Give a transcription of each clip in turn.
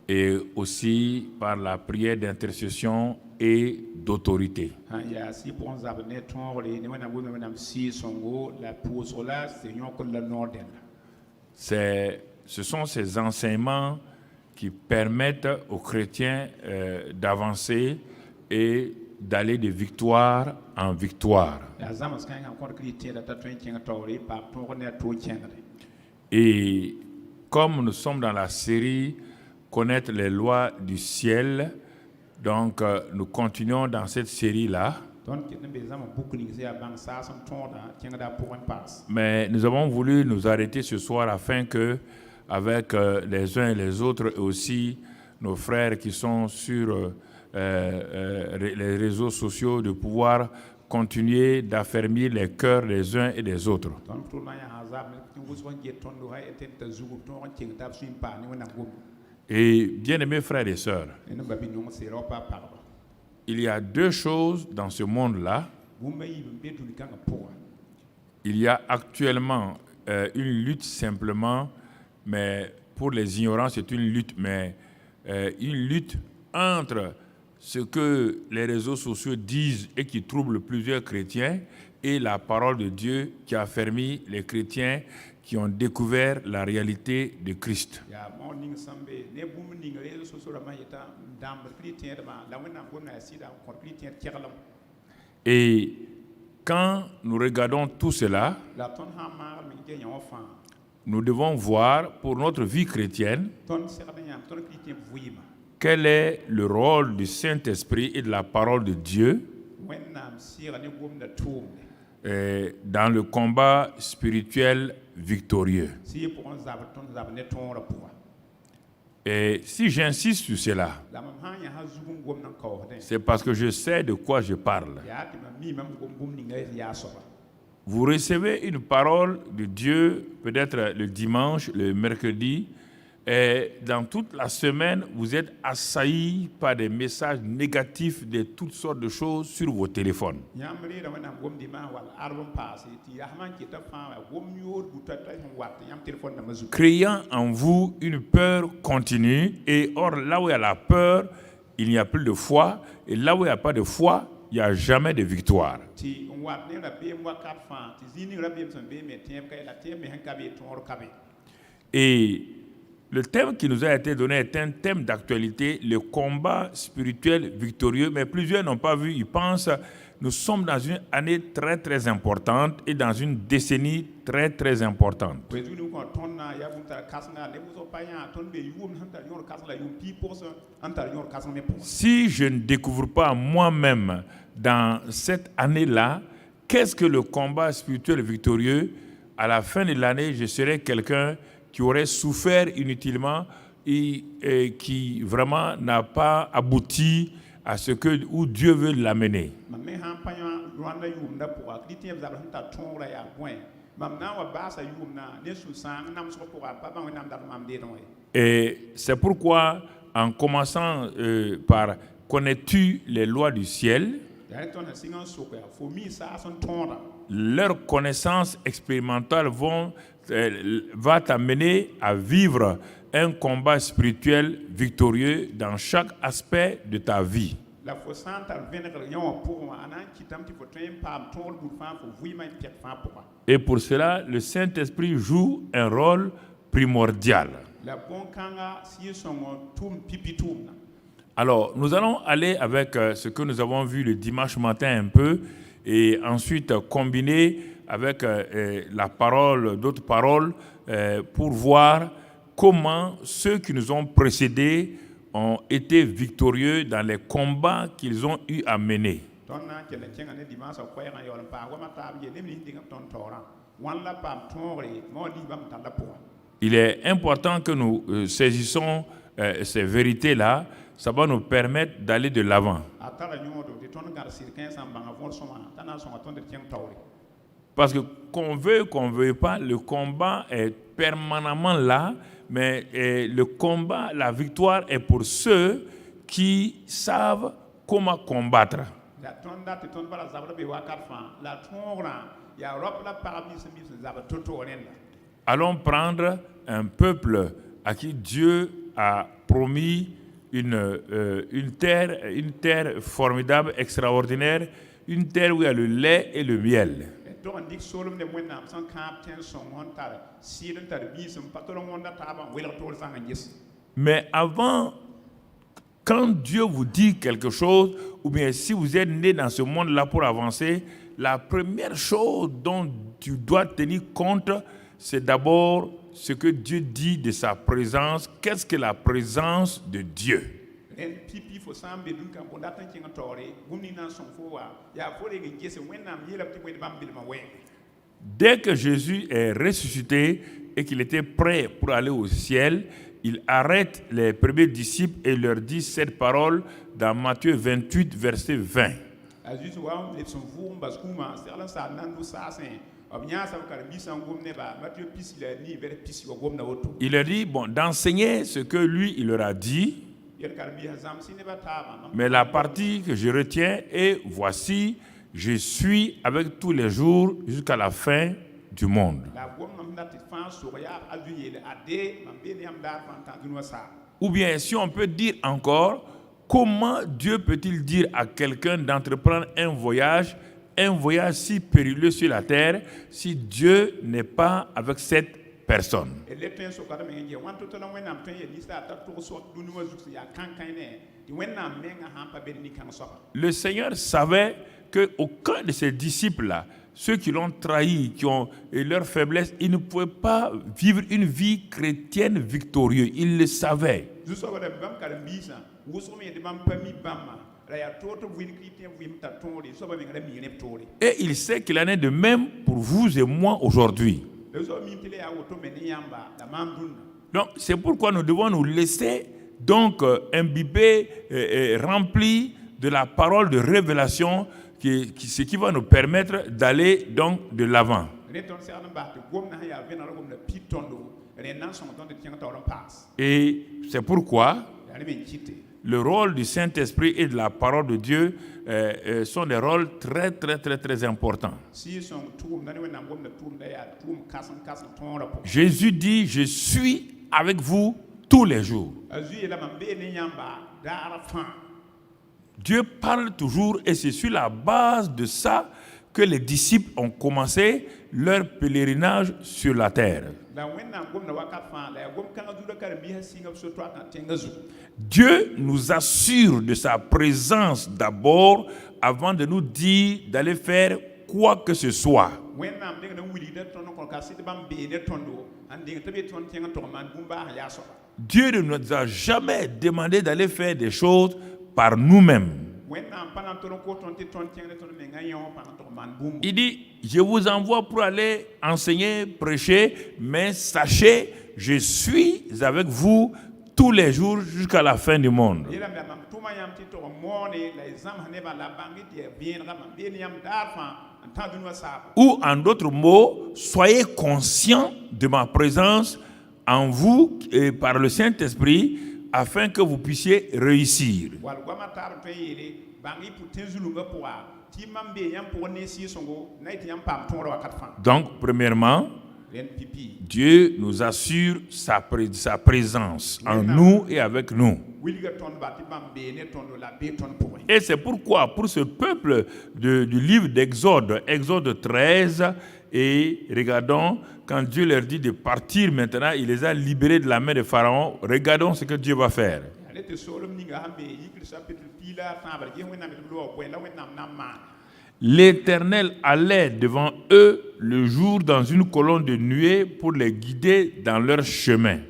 et aussi par la prière d'intercession et d'autorité. Ce sont ces enseignements qui permettent aux chrétiens d'avancer et d'aller de victoire en victoire. Et comme nous sommes dans la série Connaître les lois du ciel, donc nous continuons dans cette série-là. Mais nous avons voulu nous arrêter ce soir afin que, avec les uns et les autres, et aussi nos frères qui sont sur les réseaux sociaux, de pouvoir continuer d'affermir les cœurs des uns et des autres. Et bien-aimés frères et sœurs, il y a deux choses dans ce monde-là. Il y a actuellement une lutte simplement, mais pour les ignorants, c'est une lutte, mais une lutte entre ce que les réseaux sociaux disent et qui trouble plusieurs chrétiens et la parole de Dieu qui a affermi les chrétiens qui ont découvert la réalité de Christ. Et quand nous regardons tout cela, nous devons voir pour notre vie chrétienne quel est le rôle du Saint-Esprit et de la parole de Dieu dans le combat spirituel victorieux. Et si j'insiste sur cela, c'est parce que je sais de quoi je parle. Vous recevez une parole de Dieu, peut-être le dimanche, le mercredi, et dans toute la semaine, vous êtes assaillis par des messages négatifs de toutes sortes de choses sur vos téléphones. Créant en vous une peur continue, et or là où il y a la peur, il n'y a plus de foi, et là où il n'y a pas de foi, il n'y a jamais de victoire. Et le thème qui nous a été donné est un thème d'actualité, le combat spirituel victorieux, mais plusieurs n'ont pas vu, ils pensent, nous sommes dans une année très très importante et dans une décennie très très importante. Si je ne découvre pas moi-même dans cette année-là, qu'est-ce que le combat spirituel victorieux, à la fin de l'année, je serai quelqu'un qui aurait souffert inutilement et qui vraiment n'a pas abouti à ce que où Dieu veut l'amener. Et c'est pourquoi, en commençant par « Connais-tu les lois du ciel ?» leur connaissance expérimentale va t'amener à vivre un combat spirituel victorieux dans chaque aspect de ta vie. Et pour cela, le Saint-Esprit joue un rôle primordial. Alors, nous allons aller avec ce que nous avons vu le dimanche matin un peu, et ensuite combiner avec la parole, d'autres paroles, pour voir comment ceux qui nous ont précédés ont été victorieux dans les combats qu'ils ont eu à mener. Il est important que nous saisissons ces vérités-là. Ça va nous permettre d'aller de l'avant. Parce que qu'on veuille pas, le combat est permanemment là, mais le combat, la victoire est pour ceux qui savent comment combattre. Allons prendre un peuple à qui Dieu a promis une terre formidable, extraordinaire, une terre où il y a le lait et le miel. Mais avant, quand Dieu vous dit quelque chose, ou bien si vous êtes né dans ce monde-là pour avancer, la première chose dont tu dois tenir compte, c'est d'abord ce que Dieu dit de sa présence. Qu'est-ce que la présence de Dieu? Dès que Jésus est ressuscité et qu'il était prêt pour aller au ciel, il arrête les premiers disciples et leur dit cette parole dans Matthieu 28, verset 20. Il leur dit d'enseigner ce que lui, il leur a dit, mais la partie que je retiens est voici, je suis avec tous les jours jusqu'à la fin du monde. Ou bien, si on peut dire encore, comment Dieu peut-il dire à quelqu'un d'entreprendre un voyage si périlleux sur la terre, si Dieu n'est pas avec cette personne? Le Seigneur savait qu'aucun de ses disciples-là, ceux qui l'ont trahi, qui ont leur faiblesse, ils ne pouvaient pas vivre une vie chrétienne victorieuse. Il le savait. Et il sait qu'il en est de même pour vous et moi aujourd'hui. Donc, c'est pourquoi nous devons nous laisser donc imbiber, rempli de la parole de révélation, ce qui va nous permettre d'aller donc de l'avant. Et c'est pourquoi le rôle du Saint-Esprit et de la parole de Dieu sont des rôles très, très, très, très importants. Jésus dit, je suis avec vous tous les jours. Dieu parle toujours et c'est sur la base de ça que les disciples ont commencé leur pèlerinage sur la terre. Dieu nous assure de sa présence d'abord avant de nous dire d'aller faire quoi que ce soit. Dieu ne nous a jamais demandé d'aller faire des choses par nous-mêmes. Il dit, je vous envoie pour aller enseigner, prêcher, mais sachez, je suis avec vous tous les jours jusqu'à la fin du monde. Ou en d'autres mots, soyez conscients de ma présence en vous et par le Saint-Esprit afin que vous puissiez réussir. Donc, premièrement, Dieu nous assure sa présence en nous et avec nous. Et c'est pourquoi, pour ce peuple du livre d'Exode, Exode 13, et regardons, quand Dieu leur dit de partir maintenant, il les a libérés de la main de Pharaon. Regardons ce que Dieu va faire. L'Éternel allait devant eux le jour dans une colonne de nuée pour les guider dans leur chemin.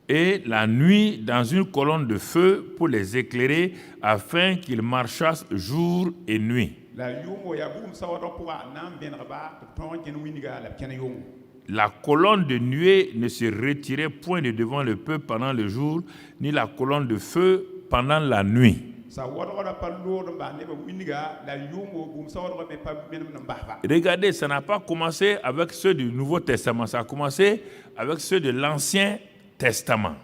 Et la nuit dans une colonne de feu pour les éclairer afin qu'ils marchassent jour et nuit. La colonne de nuée ne se retirait point de devant le peuple pendant le jour, ni la colonne de feu pendant la nuit. Regardez, ça n'a pas commencé avec ceux du Nouveau Testament, ça a commencé avec ceux de l'Ancien Testament.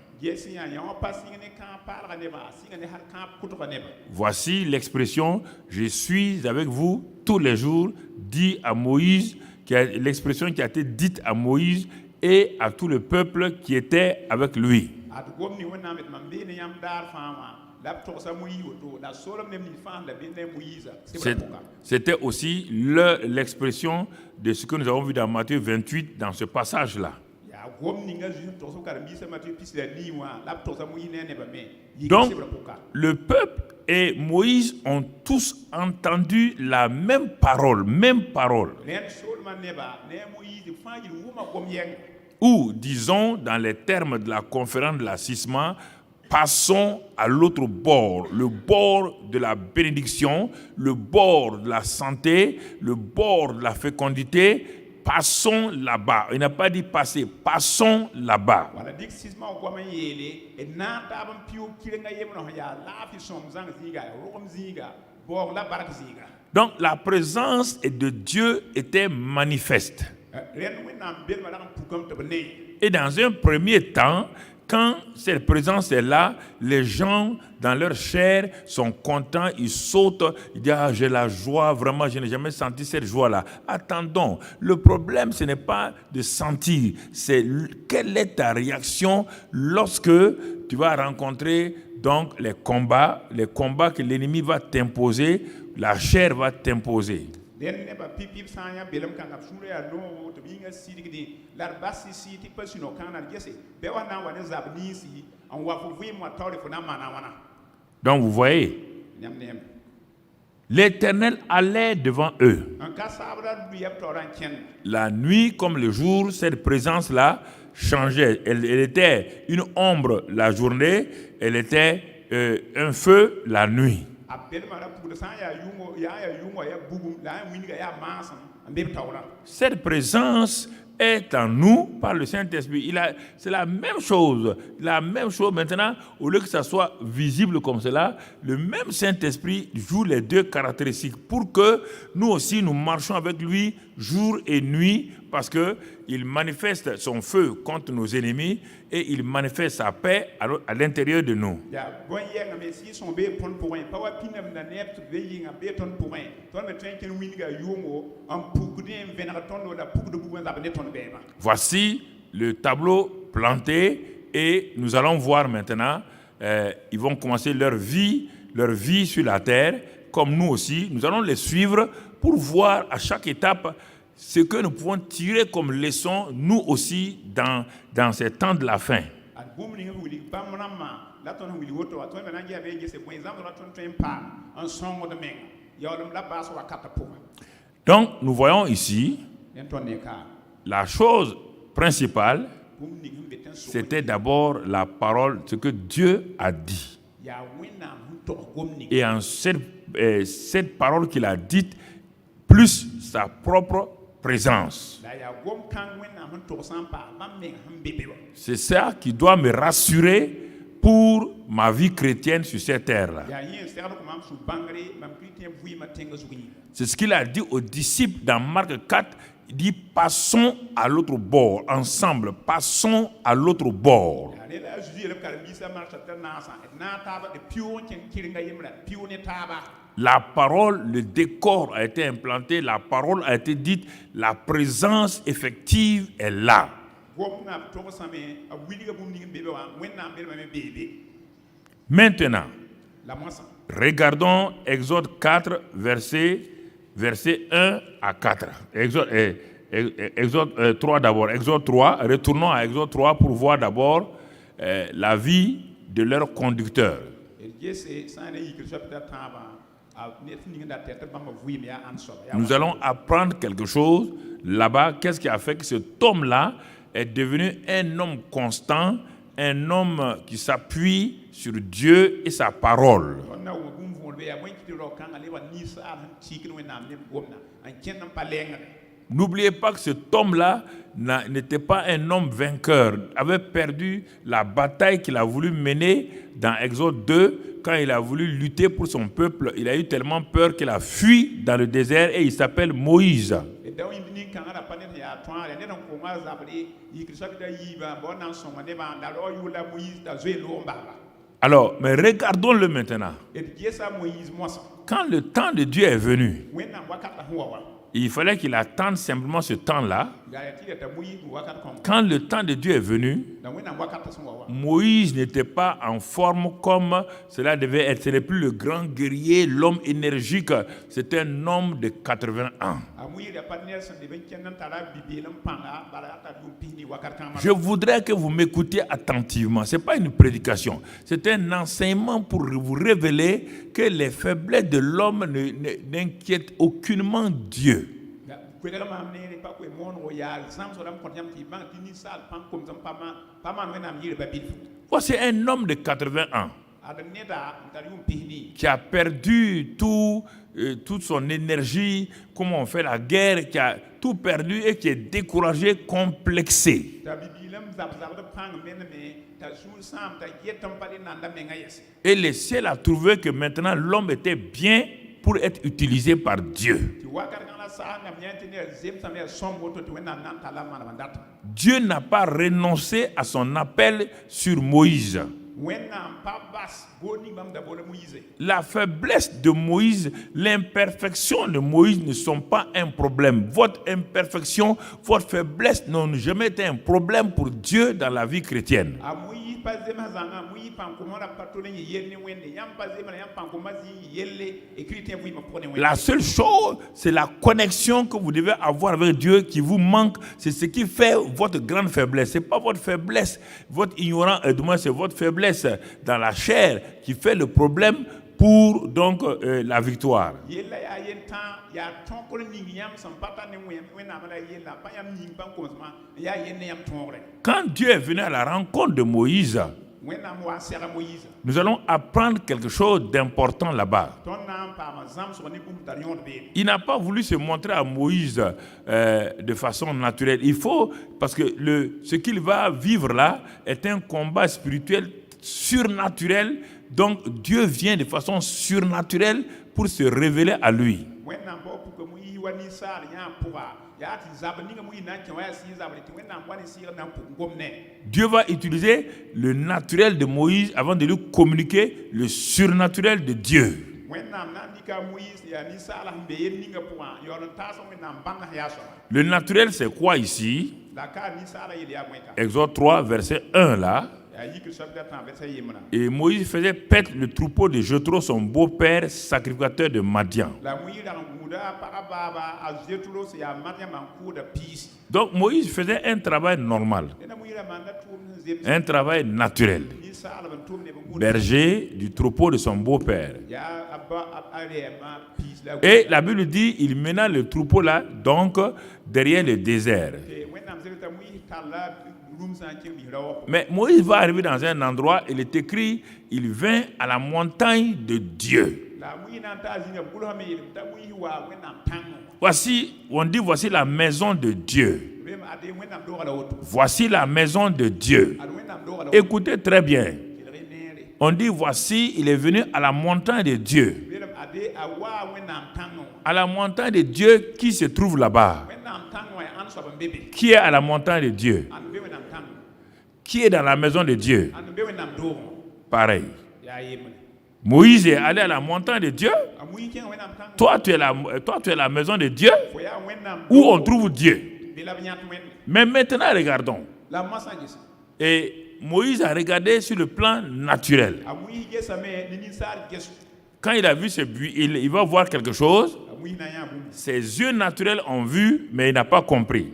Voici l'expression « Je suis avec vous tous les jours » dit à Moïse l'expression qui a été dite à Moïse et à tout le peuple qui était avec lui. C'était aussi l'expression de ce que nous avons vu dans Matthieu 28 dans ce passage-là. Donc, le peuple et Moïse ont tous entendu la même parole, Ou, disons, dans les termes de la conférence de l'assistement, passons à l'autre bord, le bord de la bénédiction, le bord de la santé, le bord de la fécondité. Passons là-bas. Il n'a pas dit passer, passons là-bas. Donc la présence de Dieu était manifeste. Et dans un premier temps, quand cette présence est là, les gens dans leur chair sont contents, ils sautent, ils disent « j'ai la joie, vraiment, je n'ai jamais senti cette joie-là ». Attendons, le problème, ce n'est pas de sentir, c'est quelle est ta réaction lorsque tu vas rencontrer donc les combats que l'ennemi va t'imposer, la chair va t'imposer. Donc vous voyez, l'Éternel allait devant eux. La nuit comme le jour, cette présence-là changeait. Elle était une ombre la journée, elle était un feu la nuit. Cette présence est en nous par le Saint-Esprit. C'est la même chose. La même chose maintenant, au lieu que ça soit visible comme cela, le même Saint-Esprit joue les deux caractéristiques pour que nous aussi nous marchions avec lui jour et nuit, parce qu'il manifeste son feu contre nos ennemis et il manifeste sa paix à l'intérieur de nous. Voici le tableau planté et nous allons voir maintenant, ils vont commencer leur vie sur la terre, comme nous aussi. Nous allons les suivre pour voir à chaque étape ce que nous pouvons tirer comme leçon, nous aussi, dans ces temps de la fin. Donc, nous voyons ici, la chose principale, c'était d'abord la parole, ce que Dieu a dit. Et en cette parole qu'il a dite, plus sa propre présence. C'est ça qui doit me rassurer pour ma vie chrétienne sur cette terre-là. C'est ce qu'il a dit aux disciples dans Marc 4. Il dit, passons à l'autre bord, ensemble, passons à l'autre bord. La parole, le décor a été implanté, la parole a été dite, la présence effective est là. Maintenant, regardons Exode 4, verset 1 à 4. Exode 3 d'abord. Exode 3, retournons à Exode 3 pour voir d'abord la vie de leur conducteur. Nous allons apprendre quelque chose là-bas. Qu'est-ce qui a fait que cet homme-là est devenu un homme constant, un homme qui s'appuie sur Dieu et sa parole. N'oubliez pas que cet homme-là n'était pas un homme vainqueur, avait perdu la bataille qu'il a voulu mener dans Exode 2, quand il a voulu lutter pour son peuple. Il a eu tellement peur qu'il a fui dans le désert et il s'appelle Moïse. Alors, mais regardons-le maintenant. Quand le temps de Dieu est venu, Il fallait qu'il attende simplement ce temps-là. Quand le temps de Dieu est venu, Moïse n'était pas en forme comme cela devait être. Ce n'est plus le grand guerrier, l'homme énergique. C'était un homme de 80 ans. Je voudrais que vous m'écoutiez attentivement. Ce n'est pas une prédication. C'est un enseignement pour vous révéler que les faiblesses de l'homme n'inquiètent aucunement Dieu. Voici un homme de 80 ans qui a perdu toute son énergie, comment on fait la guerre, qui a tout perdu et qui est découragé, complexé. Et le ciel a trouvé que maintenant l'homme était bien pour être utilisé par Dieu. Dieu n'a pas renoncé à son appel sur Moïse. La faiblesse de Moïse, l'imperfection de Moïse ne sont pas un problème. Votre imperfection, votre faiblesse n'ont jamais été un problème pour Dieu dans la vie chrétienne. La seule chose, c'est la connexion que vous devez avoir avec Dieu qui vous manque. C'est ce qui fait votre grande faiblesse. Ce n'est pas votre faiblesse, votre ignorance, c'est votre faiblesse dans la chair qui fait le problème pour donc la victoire. Quand Dieu est venu à la rencontre de Moïse, nous allons apprendre quelque chose d'important là-bas. Il n'a pas voulu se montrer à Moïse de façon naturelle. Il faut, parce que ce qu'il va vivre là est un combat spirituel surnaturel. Donc Dieu vient de façon surnaturelle pour se révéler à lui. Dieu va utiliser le naturel de Moïse avant de lui communiquer le surnaturel de Dieu. Le naturel, c'est quoi ici? Exode 3, verset 1 là. Et Moïse faisait paître le troupeau de Jéthro, son beau-père, sacrificateur de Madian. Donc Moïse faisait un travail normal, un travail naturel. Berger du troupeau de son beau-père. Et la Bible dit, il mena le troupeau là, donc derrière le désert. Mais Moïse va arriver dans un endroit, il est écrit, il vint à la montagne de Dieu. Voici, on dit, voici la maison de Dieu. Voici la maison de Dieu. Écoutez très bien. On dit, voici, il est venu à la montagne de Dieu. À la montagne de Dieu qui se trouve là-bas. Qui est à la montagne de Dieu? Qui est dans la maison de Dieu? Pareil. Moïse est allé à la montagne de Dieu. Toi, tu es la maison de Dieu où on trouve Dieu. Mais maintenant, regardons. Et Moïse a regardé sur le plan naturel. Quand il a vu ce but, il va voir quelque chose. Ses yeux naturels ont vu, mais il n'a pas compris.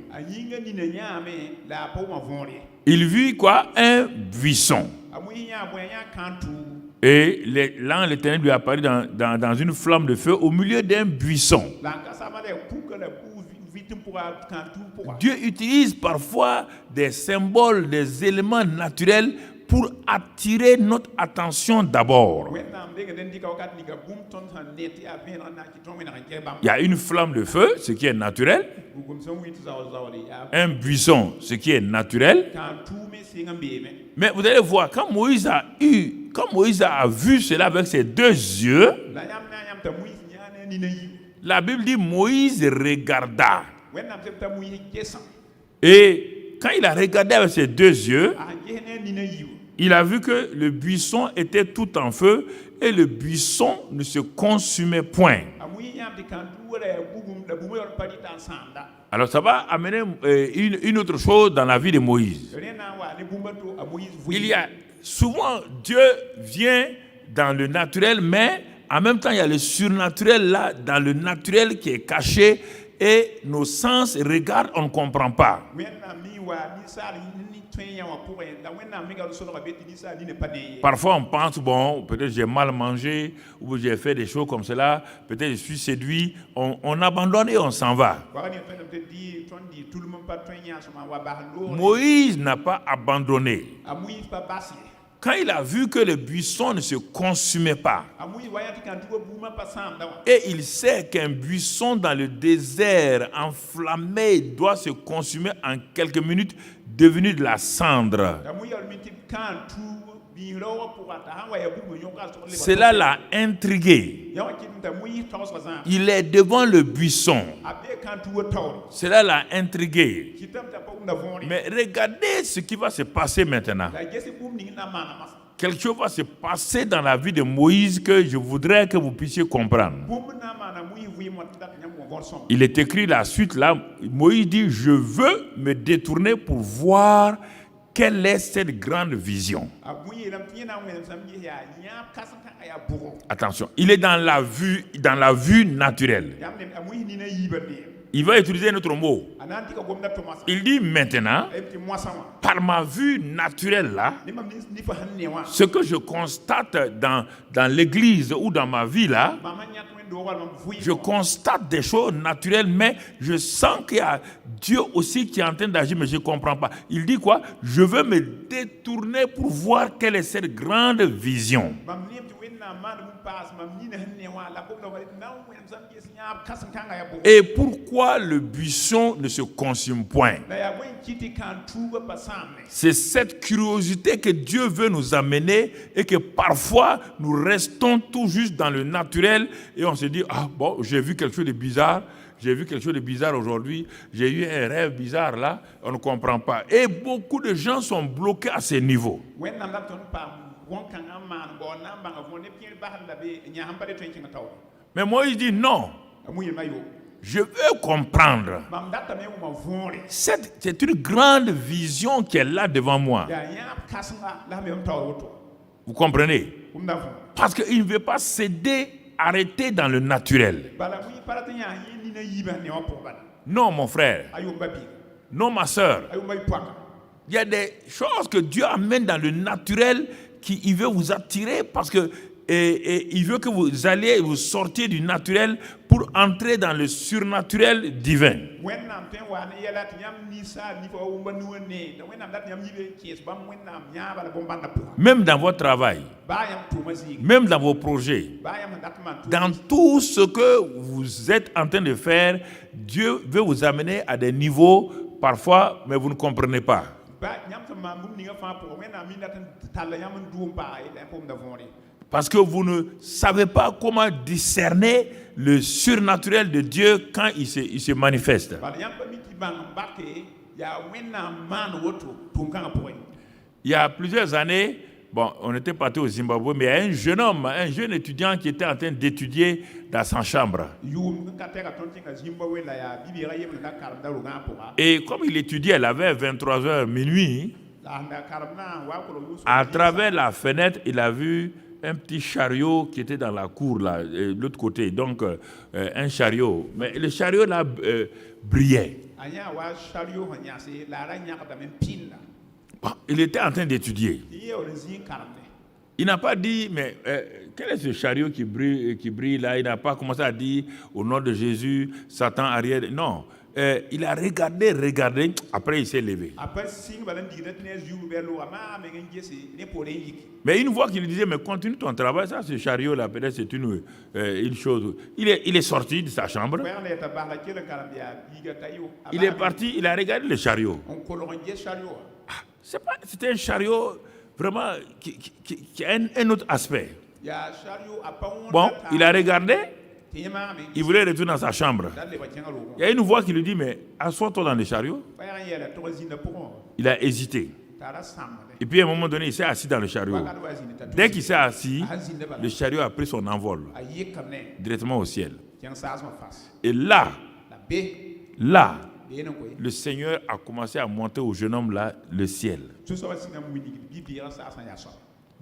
Il vit quoi? Un buisson. Et l'ange de l'Éternel lui est apparu dans une flamme de feu au milieu d'un buisson. Dieu utilise parfois des symboles, des éléments naturels pour attirer notre attention d'abord. Il y a une flamme de feu, ce qui est naturel. Un buisson, ce qui est naturel. Mais vous allez voir, quand Moïse a vu cela avec ses deux yeux, la Bible dit Moïse regarda. Et quand il a regardé avec ses deux yeux, il a vu que le buisson était tout en feu et le buisson ne se consumait point. Alors ça va amener une autre chose dans la vie de Moïse. Il y a souvent, Dieu vient dans le naturel, mais en même temps, il y a le surnaturel là, dans le naturel qui est caché et nos sens regardent, on ne comprend pas. Parfois, on pense, bon, peut-être j'ai mal mangé, ou j'ai fait des choses comme cela, peut-être je suis séduit, on abandonne et on s'en va. Moïse n'a pas abandonné. Quand il a vu que le buisson ne se consumait pas, et il sait qu'un buisson dans le désert enflammé doit se consumer en quelques minutes, devenu de la cendre. Cela l'a intrigué. Il est devant le buisson. Cela l'a intrigué. Mais regardez ce qui va se passer maintenant. Quelque chose va se passer dans la vie de Moïse que je voudrais que vous puissiez comprendre. Il est écrit la suite là. Moïse dit, je veux me détourner pour voir quelle est cette grande vision. Attention, il est dans la vue naturelle. Il va utiliser un autre mot. Il dit maintenant, par ma vue naturelle là, ce que je constate dans l'église ou dans ma vie là, je constate des choses naturelles, mais je sens qu'il y a Dieu aussi qui est en train d'agir, mais je ne comprends pas. Il dit quoi? Je veux me détourner pour voir quelle est cette grande vision. Et pourquoi le buisson ne se consume point? C'est cette curiosité que Dieu veut nous amener et que parfois nous restons tout juste dans le naturel et on se dit, ah bon, j'ai vu quelque chose de bizarre. J'ai vu quelque chose de bizarre aujourd'hui. J'ai eu un rêve bizarre là. On ne comprend pas. Et beaucoup de gens sont bloqués à ce niveau. Mais Moïse dit non. Je veux comprendre. C'est une grande vision qui est là devant moi. Vous comprenez? Parce qu'il ne veut pas céder, arrêter dans le naturel. Non, mon frère. Non, ma soeur. Il y a des choses que Dieu amène dans le naturel qu'il veut vous attirer parce que et il veut que vous alliez vous sortir du naturel pour entrer dans le surnaturel divin. Même dans votre travail, même dans vos projets, dans tout ce que vous êtes en train de faire, Dieu veut vous amener à des niveaux parfois, mais vous ne comprenez pas. Parce que vous ne savez pas comment discerner le surnaturel de Dieu quand il se manifeste. Il y a plusieurs années, bon, on était parti au Zimbabwe, mais il y a un jeune homme, un jeune étudiant qui était en train d'étudier dans sa chambre. Et comme il étudiait, il avait 23h minuit, à travers la fenêtre, il a vu un petit chariot qui était dans la cour, là, de l'autre côté. Donc, un chariot. Mais le chariot, là, brillait. Bon, il était en train d'étudier. Il n'a pas dit, mais quel est ce chariot qui brille là? Il n'a pas commencé à dire, au nom de Jésus, Satan arrière. Non. Il a regardé, après il s'est levé. Mais une fois qu'il disait, mais continue ton travail, ça, ce chariot-là, peut-être c'est une chose. Il est sorti de sa chambre. Il est parti, il a regardé le chariot. C'était un chariot vraiment qui a un autre aspect. Bon, il a regardé. Il voulait retourner dans sa chambre. Il y a une voix qui lui dit, mais assois-toi dans le chariot. Il a hésité. Et puis à un moment donné, il s'est assis dans le chariot. Dès qu'il s'est assis, le chariot a pris son envol directement au ciel. Et là, le Seigneur a commencé à monter au jeune homme là le ciel.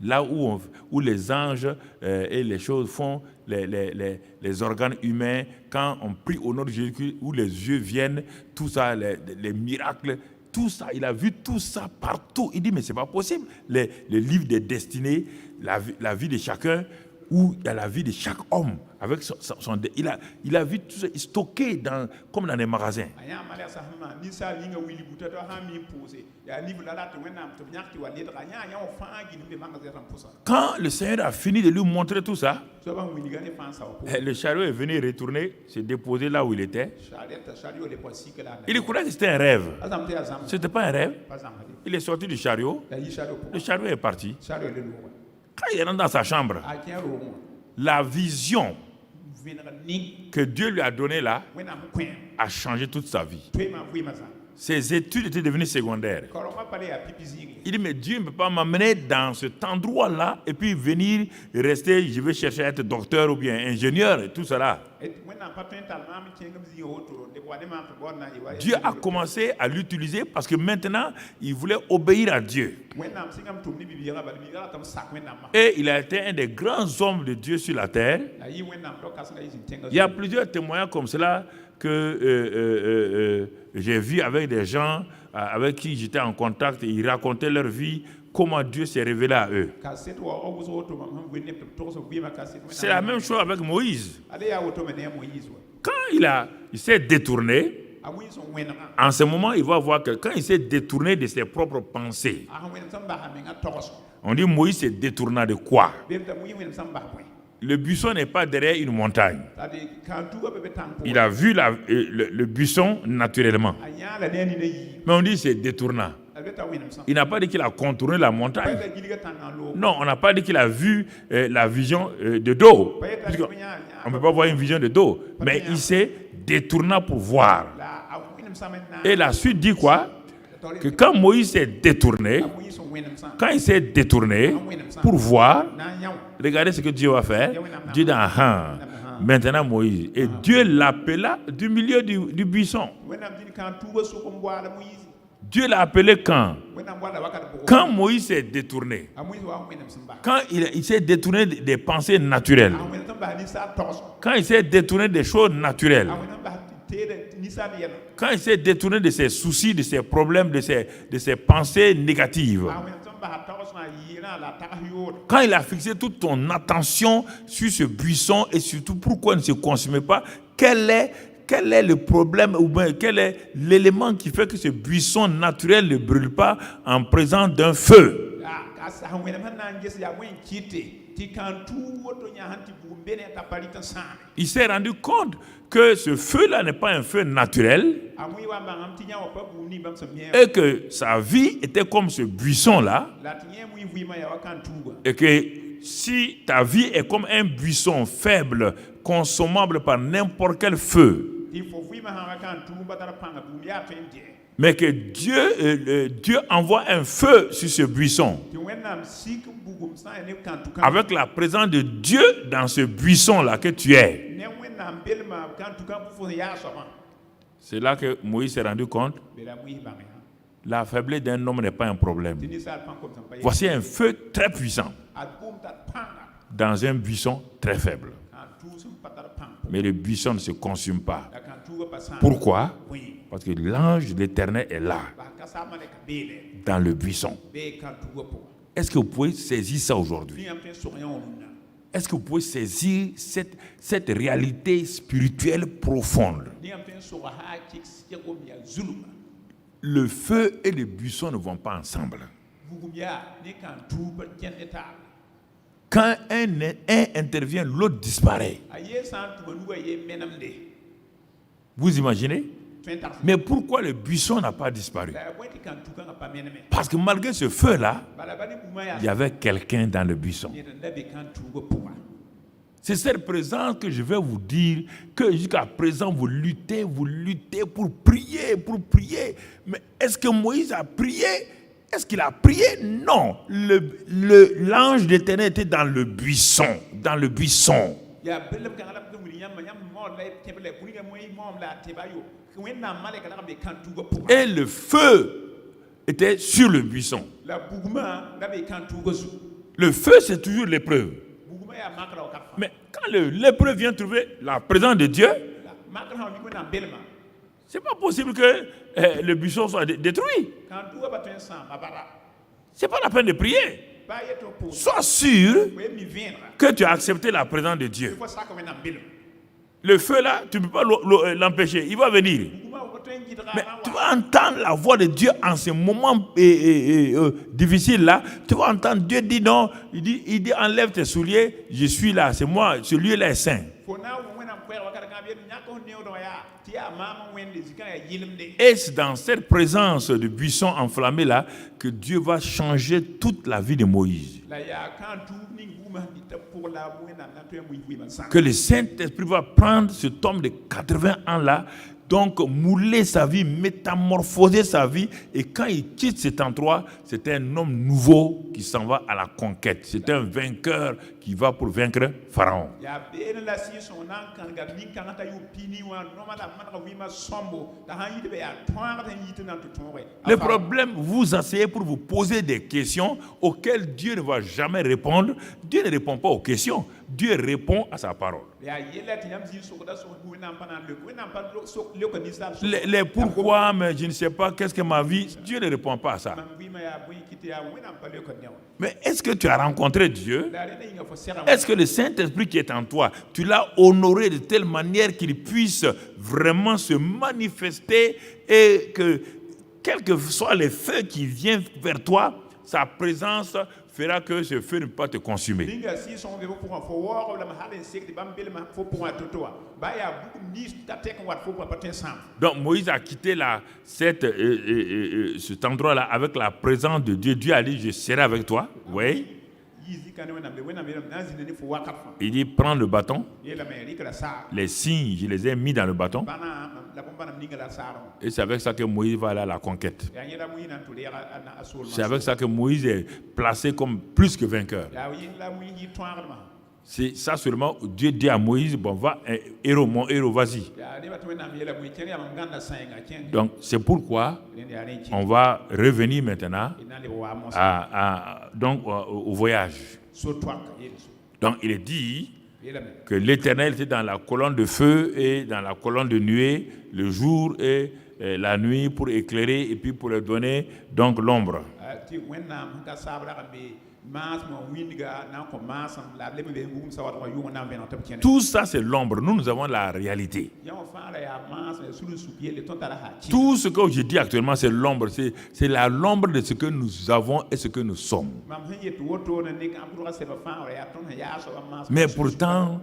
Là où les anges et les choses font, les organes humains, quand on prie au nom de Jésus, où les yeux viennent, tout ça, les miracles, tout ça, il a vu tout ça partout. Il dit, mais c'est pas possible. Les livres des destinées, la vie de chacun, où il y a la vie de chaque homme. Avec il a vu tout ça stocké comme dans des magasins. Quand le Seigneur a fini de lui montrer tout ça, le chariot est venu retourner, se déposer là où il était. Il croyait que c'était un rêve. Ce n'était pas un rêve. Il est sorti du chariot. Le chariot est parti. Quand il est rentré dans sa chambre, la vision que Dieu lui a donnée là a changé toute sa vie. Ses études étaient devenues secondaires. Il dit, mais Dieu ne peut pas m'amener dans cet endroit-là et puis venir rester, je vais chercher à être docteur ou bien ingénieur et tout cela. Dieu a commencé à l'utiliser parce que maintenant, il voulait obéir à Dieu. Et il a été un des grands hommes de Dieu sur la terre. Il y a plusieurs témoignages comme cela que j'ai vu avec des gens avec qui j'étais en contact et ils racontaient leur vie, comment Dieu s'est révélé à eux. C'est la même chose avec Moïse. Quand il s'est détourné, en ce moment, il va voir que quand il s'est détourné de ses propres pensées, on dit Moïse s'est détourné de quoi? Le buisson n'est pas derrière une montagne. Il a vu le buisson naturellement. Mais on dit c'est détournant. Il n'a pas dit qu'il a contourné la montagne. Non, on n'a pas dit qu'il a vu la vision de dos. On ne peut pas voir une vision de dos. Mais il s'est détourné pour voir. Et la suite dit quoi? Que quand Moïse s'est détourné, pour voir, regardez ce que Dieu va faire. Dieu dit, maintenant Moïse. Et Dieu l'appela du milieu du buisson. Dieu l'a appelé quand? Quand Moïse s'est détourné. Quand il s'est détourné des pensées naturelles. Quand il s'est détourné des choses naturelles. Quand il s'est détourné de ses soucis, de ses problèmes, de ses pensées négatives. Quand il a fixé toute ton attention sur ce buisson et surtout pourquoi il ne se consume pas, quel est le problème ou bien quel est l'élément qui fait que ce buisson naturel ne brûle pas en présence d'un feu? Il s'est rendu compte que ce feu-là n'est pas un feu naturel et que sa vie était comme ce buisson-là et que si ta vie est comme un buisson faible, consommable par n'importe quel feu, mais que Dieu envoie un feu sur ce buisson. Avec la présence de Dieu dans ce buisson-là que tu es. C'est là que Moïse s'est rendu compte. La faiblesse d'un homme n'est pas un problème. Voici un feu très puissant dans un buisson très faible. Mais le buisson ne se consume pas. Pourquoi? Parce que l'ange de l'Éternel est là, dans le buisson. Est-ce que vous pouvez saisir ça aujourd'hui? Est-ce que vous pouvez saisir cette réalité spirituelle profonde? Le feu et le buisson ne vont pas ensemble. Quand un intervient, l'autre disparaît. Vous imaginez? Mais pourquoi le buisson n'a pas disparu? Parce que malgré ce feu-là, il y avait quelqu'un dans le buisson. C'est cette présence que je vais vous dire que jusqu'à présent vous luttez pour prier. Mais est-ce que Moïse a prié? Est-ce qu'il a prié? Non. L'ange d'Éternel était dans le buisson. Et le feu était sur le buisson. Le feu, c'est toujours l'épreuve. Mais quand l'épreuve vient trouver la présence de Dieu, c'est pas possible que le buisson soit détruit. C'est pas la peine de prier. Sois sûr que tu as accepté la présence de Dieu. Le feu là, tu ne peux pas l'empêcher. Il va venir. Mais tu vas entendre la voix de Dieu en ce moment difficile là. Tu vas entendre Dieu dire non. Il dit enlève tes souliers. Je suis là. C'est moi. Ce lieu-là est saint. Et c'est dans cette présence de buisson enflammé là que Dieu va changer toute la vie de Moïse. Que le Saint-Esprit va prendre cet homme de 80 ans là, donc mouler sa vie, métamorphoser sa vie, et quand il quitte cet endroit, c'est un homme nouveau qui s'en va à la conquête. C'est un vainqueur qui va pour vaincre Pharaon. Le problème, vous asseyez pour vous poser des questions auxquelles Dieu ne va jamais répondre. Dieu ne répond pas aux questions. Dieu répond à sa parole. Les pourquoi, mais je ne sais pas, qu'est-ce que ma vie, Dieu ne répond pas à ça. Mais est-ce que tu as rencontré Dieu? Est-ce que le Saint-Esprit qui est en toi, tu l'as honoré de telle manière qu'il puisse vraiment se manifester et que, quels que soient les feux qui viennent vers toi, sa présence fera que ce feu ne peut pas te consumer. Donc Moïse a quitté cet endroit-là avec la présence de Dieu. Dieu a dit, je serai avec toi. Oui. Il dit, prends le bâton. Les signes, je les ai mis dans le bâton. Et c'est avec ça que Moïse va aller à la conquête. C'est avec ça que Moïse est placé comme plus que vainqueur. C'est ça seulement, Dieu dit à Moïse, bon, va, héros, mon héros, vas-y. Donc, c'est pourquoi on va revenir maintenant au voyage. Donc, il est dit que l'Éternel était dans la colonne de feu et dans la colonne de nuée, le jour et la nuit pour éclairer et puis pour leur donner donc l'ombre. Tout ça, c'est l'ombre. Nous avons la réalité. Tout ce que je dis actuellement, c'est l'ombre. C'est l'ombre de ce que nous avons et ce que nous sommes. Mais pourtant,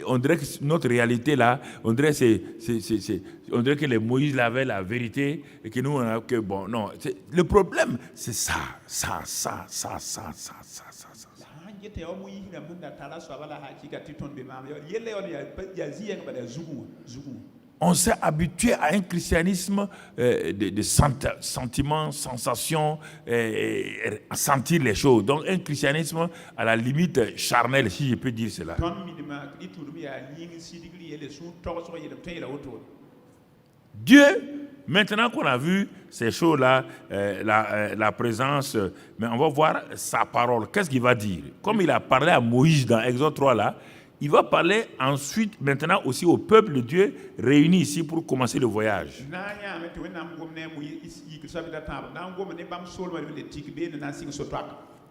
on dirait que notre réalité là, on dirait que les Moïse avaient la vérité et que nous, on a que bon, non. Le problème, c'est ça. On s'est habitué à un christianisme de sentiments, sensations, à sentir les choses. Donc un christianisme à la limite charnel, si je peux dire cela. Dieu, maintenant qu'on a vu ces choses-là, la présence, mais on va voir sa parole. Qu'est-ce qu'il va dire? Comme il a parlé à Moïse dans Exode 3 là, il va parler ensuite, maintenant aussi au peuple de Dieu réuni ici pour commencer le voyage.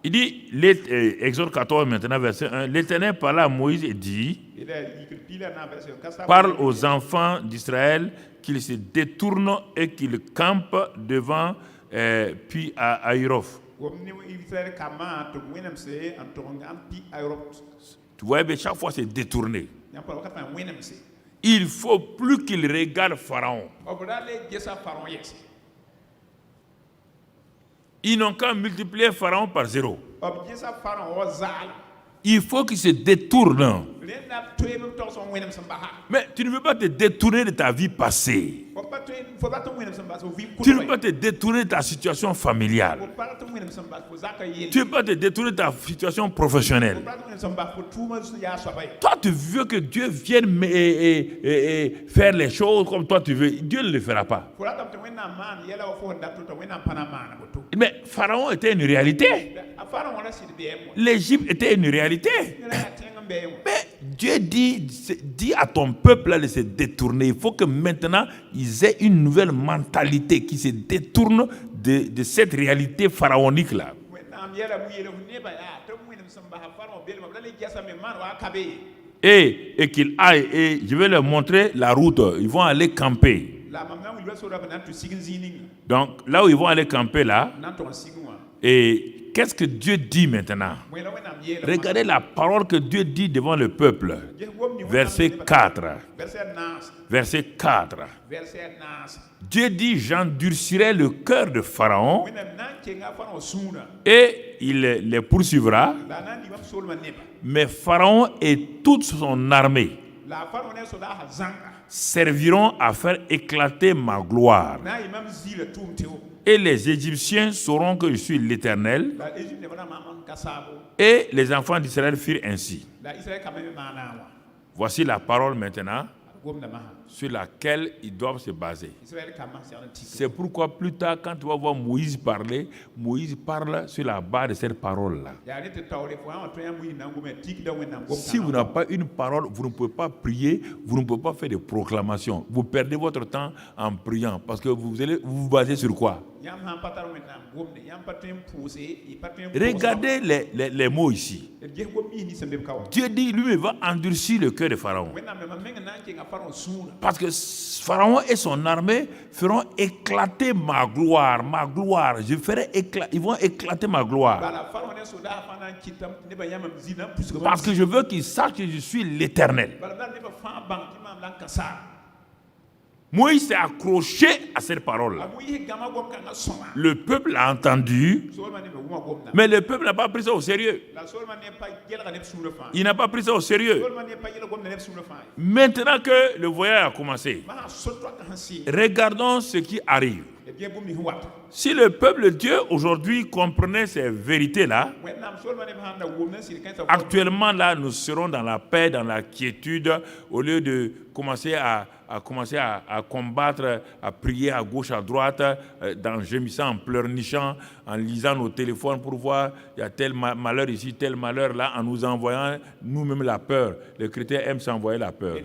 Il dit, Exode 14 maintenant, verset 1, l'Éternel parla à Moïse et dit, parle aux enfants d'Israël qu'ils se détournent et qu'ils campent devant puis à Aïrof. Tu vois, mais chaque fois c'est détourné. Il ne faut plus qu'il regarde Pharaon. Ils n'ont qu'à multiplier Pharaon par 0. Il faut qu'il se détourne. Mais tu ne veux pas te détourner de ta vie passée. Tu ne peux te détourner de ta situation familiale. Tu ne peux te détourner de ta situation professionnelle. Toi, tu veux que Dieu vienne et faire les choses comme toi tu veux. Dieu ne le fera pas. Mais Pharaon était une réalité. L'Égypte était une réalité. Mais Dieu dit à ton peuple de se détourner. Il faut que maintenant, ils aient une nouvelle mentalité qui se détourne de cette réalité pharaonique-là. Et qu'ils aillent, et je vais leur montrer la route. Ils vont aller camper. Donc, là où ils vont aller camper, là, et qu'est-ce que Dieu dit maintenant? Regardez la parole que Dieu dit devant le peuple. Verset 4. Verset 4. Dieu dit, j'endurcirai le cœur de Pharaon et il les poursuivra. Mais Pharaon et toute son armée serviront à faire éclater ma gloire. Et les Égyptiens sauront que je suis l'Éternel. Et les enfants d'Israël firent ainsi. Voici la parole maintenant sur laquelle ils doivent se baser. C'est pourquoi plus tard, quand tu vas voir Moïse parler, Moïse parle sur la base de cette parole-là. Si vous n'avez pas une parole, vous ne pouvez pas prier, vous ne pouvez pas faire des proclamations. Vous perdez votre temps en priant parce que vous allez vous baser sur quoi? Regardez les mots ici. Dieu dit, lui, il va endurcir le cœur de Pharaon. Parce que Pharaon et son armée feront éclater ma gloire. Ma gloire. Ils vont éclater ma gloire. Parce que je veux qu'ils sachent que je suis l'Éternel. Moïse s'est accroché à cette parole-là. Le peuple a entendu, mais le peuple n'a pas pris ça au sérieux. Il n'a pas pris ça au sérieux. Maintenant que le voyage a commencé, regardons ce qui arrive. Si le peuple de Dieu aujourd'hui comprenait ces vérités-là, actuellement là, nous serons dans la paix, dans la quiétude, au lieu de commencer à combattre, à prier à gauche, à droite, en gémissant, en pleurnichant, en lisant nos téléphones pour voir il y a tel malheur ici, tel malheur là, en nous envoyant nous-mêmes la peur. Les chrétiens aiment s'envoyer la peur.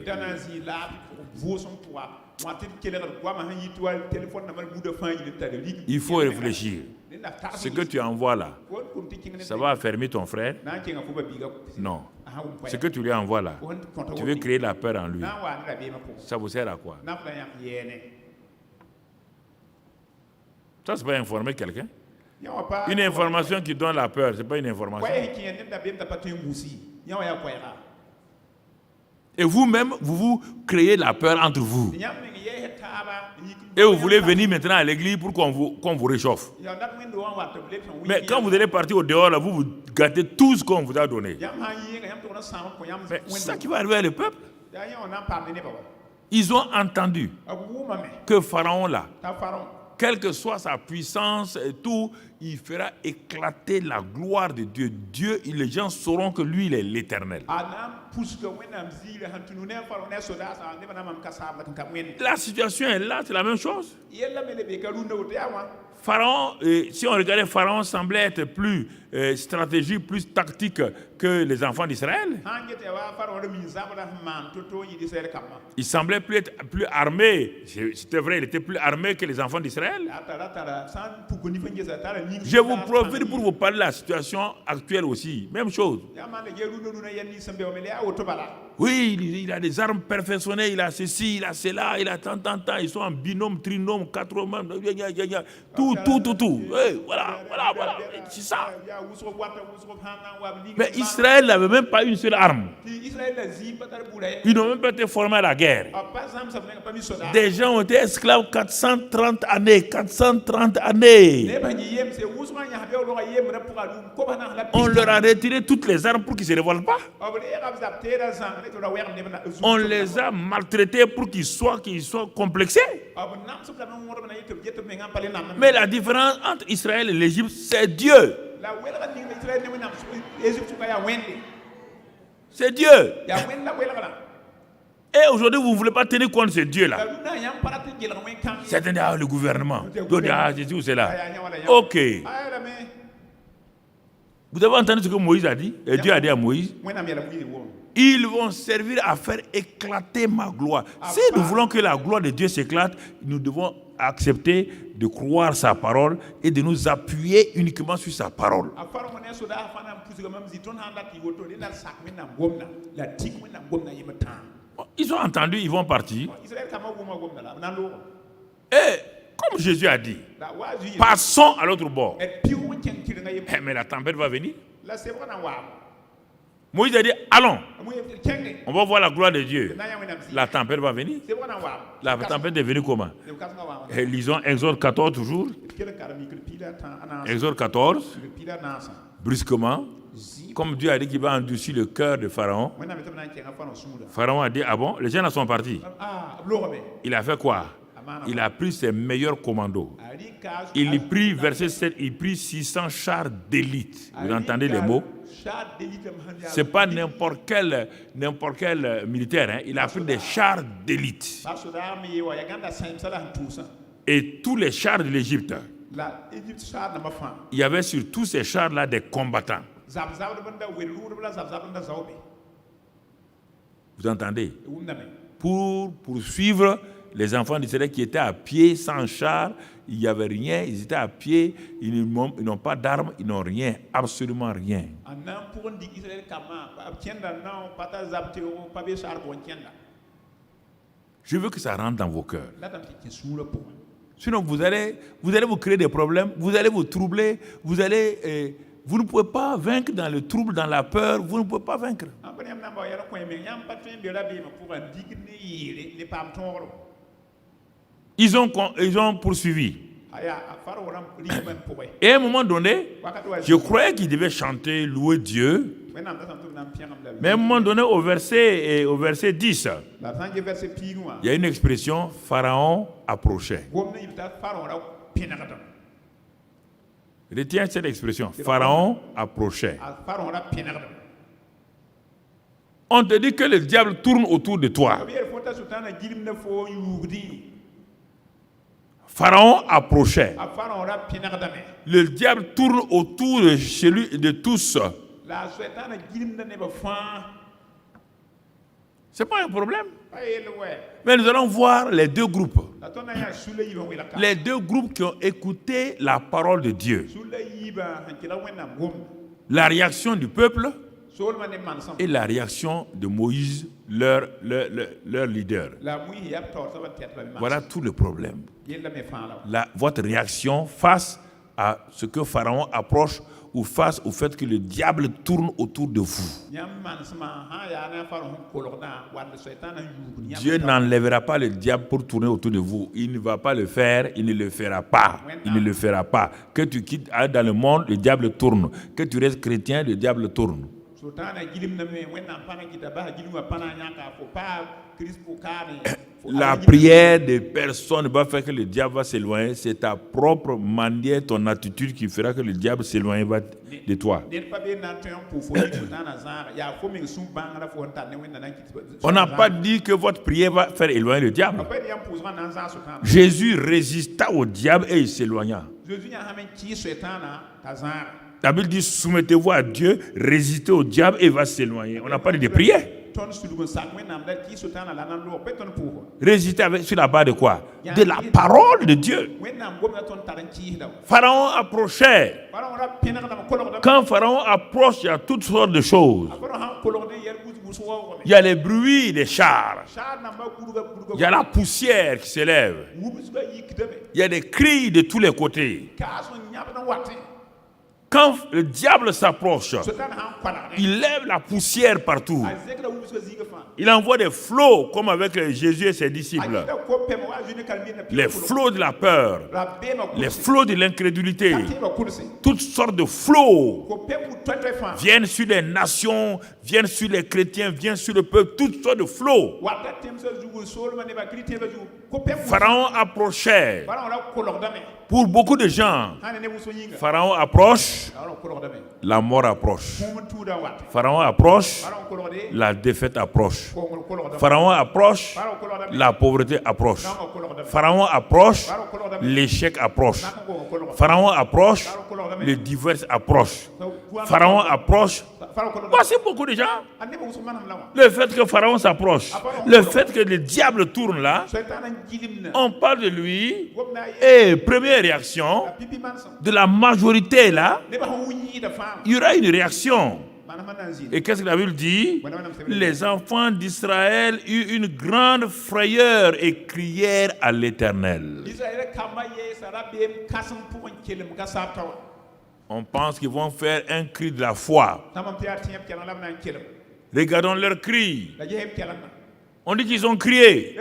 Il faut réfléchir. Ce que tu envoies là, ça va affermir ton frère? Non. Ce que tu lui envoies là, tu veux créer la peur en lui. Ça vous sert à quoi? Ça, c'est pas informer quelqu'un. Une information qui donne la peur, c'est pas une information. Et vous-même, vous créez la peur entre vous. Et vous voulez venir maintenant à l'église pour qu'on vous réchauffe. Mais quand vous allez partir au dehors, là, vous gâtez tout ce qu'on vous a donné. Mais c'est ça qui va arriver à le peuple. Ils ont entendu que Pharaon là, quelle que soit sa puissance et tout, il fera éclater la gloire de Dieu. Dieu, les gens sauront que lui, il est l'Éternel. La situation est là, c'est la même chose. Pharaon, si on regardait, Pharaon semblait être plus stratégique, plus tactique que les enfants d'Israël. Il semblait être plus armé. C'était vrai, il était plus armé que les enfants d'Israël. Je vous profite pour vous parler de la situation actuelle aussi. Même chose. Oui, il a des armes perfectionnées, il a ceci, il a cela, il a tant. Ils sont en binôme, trinôme, quatrième, tout. Oui, voilà. Ah, voilà, c'est ça. Mais Israël n'avait même pas une seule arme. Ils n'ont même pas été formés à la guerre. Des gens ont été esclaves 430 années. 430 années. On leur a retiré toutes les armes pour qu'ils ne se révoltent pas. On les a maltraités pour qu'ils soient complexés. Mais la différence entre Israël et l'Égypte, c'est Dieu. C'est Dieu. Et aujourd'hui, vous ne voulez pas tenir compte de ce Dieu-là. Certains disent, le gouvernement. D'autres disent, c'est tout cela. Ok. Vous avez entendu ce que Moïse a dit? Et Dieu a dit à Moïse, ils vont servir à faire éclater ma gloire. Si nous voulons que la gloire de Dieu s'éclate, nous devons accepter de croire sa parole et de nous appuyer uniquement sur sa parole. Ils ont entendu, ils vont partir. Et comme Jésus a dit, passons à l'autre bord. Mais la tempête va venir. Moïse a dit, allons, on va voir la gloire de Dieu. La tempête va venir. La tempête est venue comment? Et lisons Exode 14 toujours. Exode 14. Brusquement, comme Dieu a dit qu'il va endurcir le cœur de Pharaon. Pharaon a dit, ah bon, les gens sont partis. Il a fait quoi? Il a pris ses meilleurs commandos. Il prit, verset 7, il prit 600 chars d'élite. Vous entendez les mots? Ce n'est pas n'importe quel militaire. Hein. Il a pris des chars d'élite. Et tous les chars de l'Égypte, il y avait sur tous ces chars-là des combattants. Vous entendez? Pour poursuivre les enfants d'Israël qui étaient à pied, sans char, il n'y avait rien, ils étaient à pied, ils n'ont pas d'armes, ils n'ont rien, absolument rien. Je veux que ça rentre dans vos cœurs. Sinon, vous allez vous créer des problèmes, vous allez vous troubler, vous ne pouvez pas vaincre dans le trouble, dans la peur, vous ne pouvez pas vaincre. Ils ont poursuivi. Et à un moment donné, je croyais qu'ils devaient chanter, louer Dieu. Mais à un moment donné, au verset 10, il y a une expression, Pharaon approchait. Retiens cette expression, Pharaon approchait. On te dit que le diable tourne autour de toi. Pharaon approchait. Le diable tourne autour de tous. Ce n'est pas un problème. Mais nous allons voir les deux groupes. Les deux groupes qui ont écouté la parole de Dieu. La réaction du peuple et la réaction de Moïse, leur leader. Voilà tout le problème. Votre réaction face à ce que Pharaon approche ou face au fait que le diable tourne autour de vous. Dieu n'enlèvera pas le diable pour tourner autour de vous. Il ne va pas le faire, il ne le fera pas. Il ne le fera pas. Que tu quittes dans le monde, le diable tourne. Que tu restes chrétien, le diable tourne. La prière de personne ne va faire que le diable va s'éloigner. C'est ta propre manière, ton attitude qui fera que le diable s'éloigne de toi. On n'a pas dit que votre prière va faire éloigner le diable. Jésus résista au diable et il s'éloigna. La Bible dit soumettez-vous à Dieu, résistez au diable et il va s'éloigner. On n'a pas dit de prière. Résister sur la base de quoi? De la parole de Dieu. Pharaon approchait. Quand Pharaon approche, il y a toutes sortes de choses. Il y a les bruits des chars. Il y a la poussière qui s'élève. Il y a des cris de tous les côtés. Quand le diable s'approche, il lève la poussière partout. Il envoie des flots comme avec Jésus et ses disciples. Les flots de la peur, les flots de l'incrédulité, toutes sortes de flots viennent sur les nations, viennent sur les chrétiens, viennent sur le peuple, toutes sortes de flots. Pharaon approchait. Pour beaucoup de gens, Pharaon approche, la mort approche. Pharaon approche, la défaite approche. Pharaon approche, la pauvreté approche. Pharaon approche, l'échec approche. Pharaon approche, le divorce approche. Pharaon approche. Voici beaucoup de gens. Le fait que Pharaon s'approche, le fait que le diable tourne là, on parle de lui et première réaction de la majorité là, il y aura une réaction. Et qu'est-ce que la Bible dit? Les enfants d'Israël eurent une grande frayeur et crièrent à l'Éternel. On pense qu'ils vont faire un cri de la foi. Regardons leur cri. On dit qu'ils ont crié.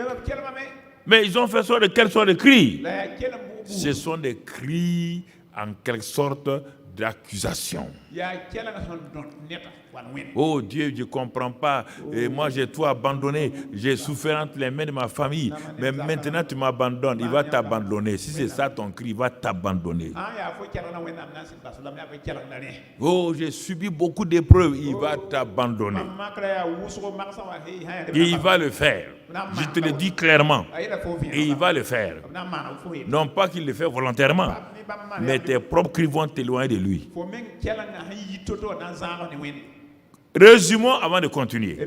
Mais ils ont fait sorte de quelle sorte de cri? Ce sont des cris en quelque sorte d'accusation. Oh Dieu, je ne comprends pas. Et moi, j'ai tout abandonné. J'ai souffert entre les mains de ma famille. Mais maintenant, tu m'abandonnes. Il va t'abandonner. Si c'est ça ton cri, il va t'abandonner. Oh, j'ai subi beaucoup d'épreuves. Il va t'abandonner. Et il va le faire. Je te le dis clairement. Et il va le faire. Non pas qu'il le fait volontairement, mais tes propres cris vont t'éloigner de lui. Résumons avant de continuer.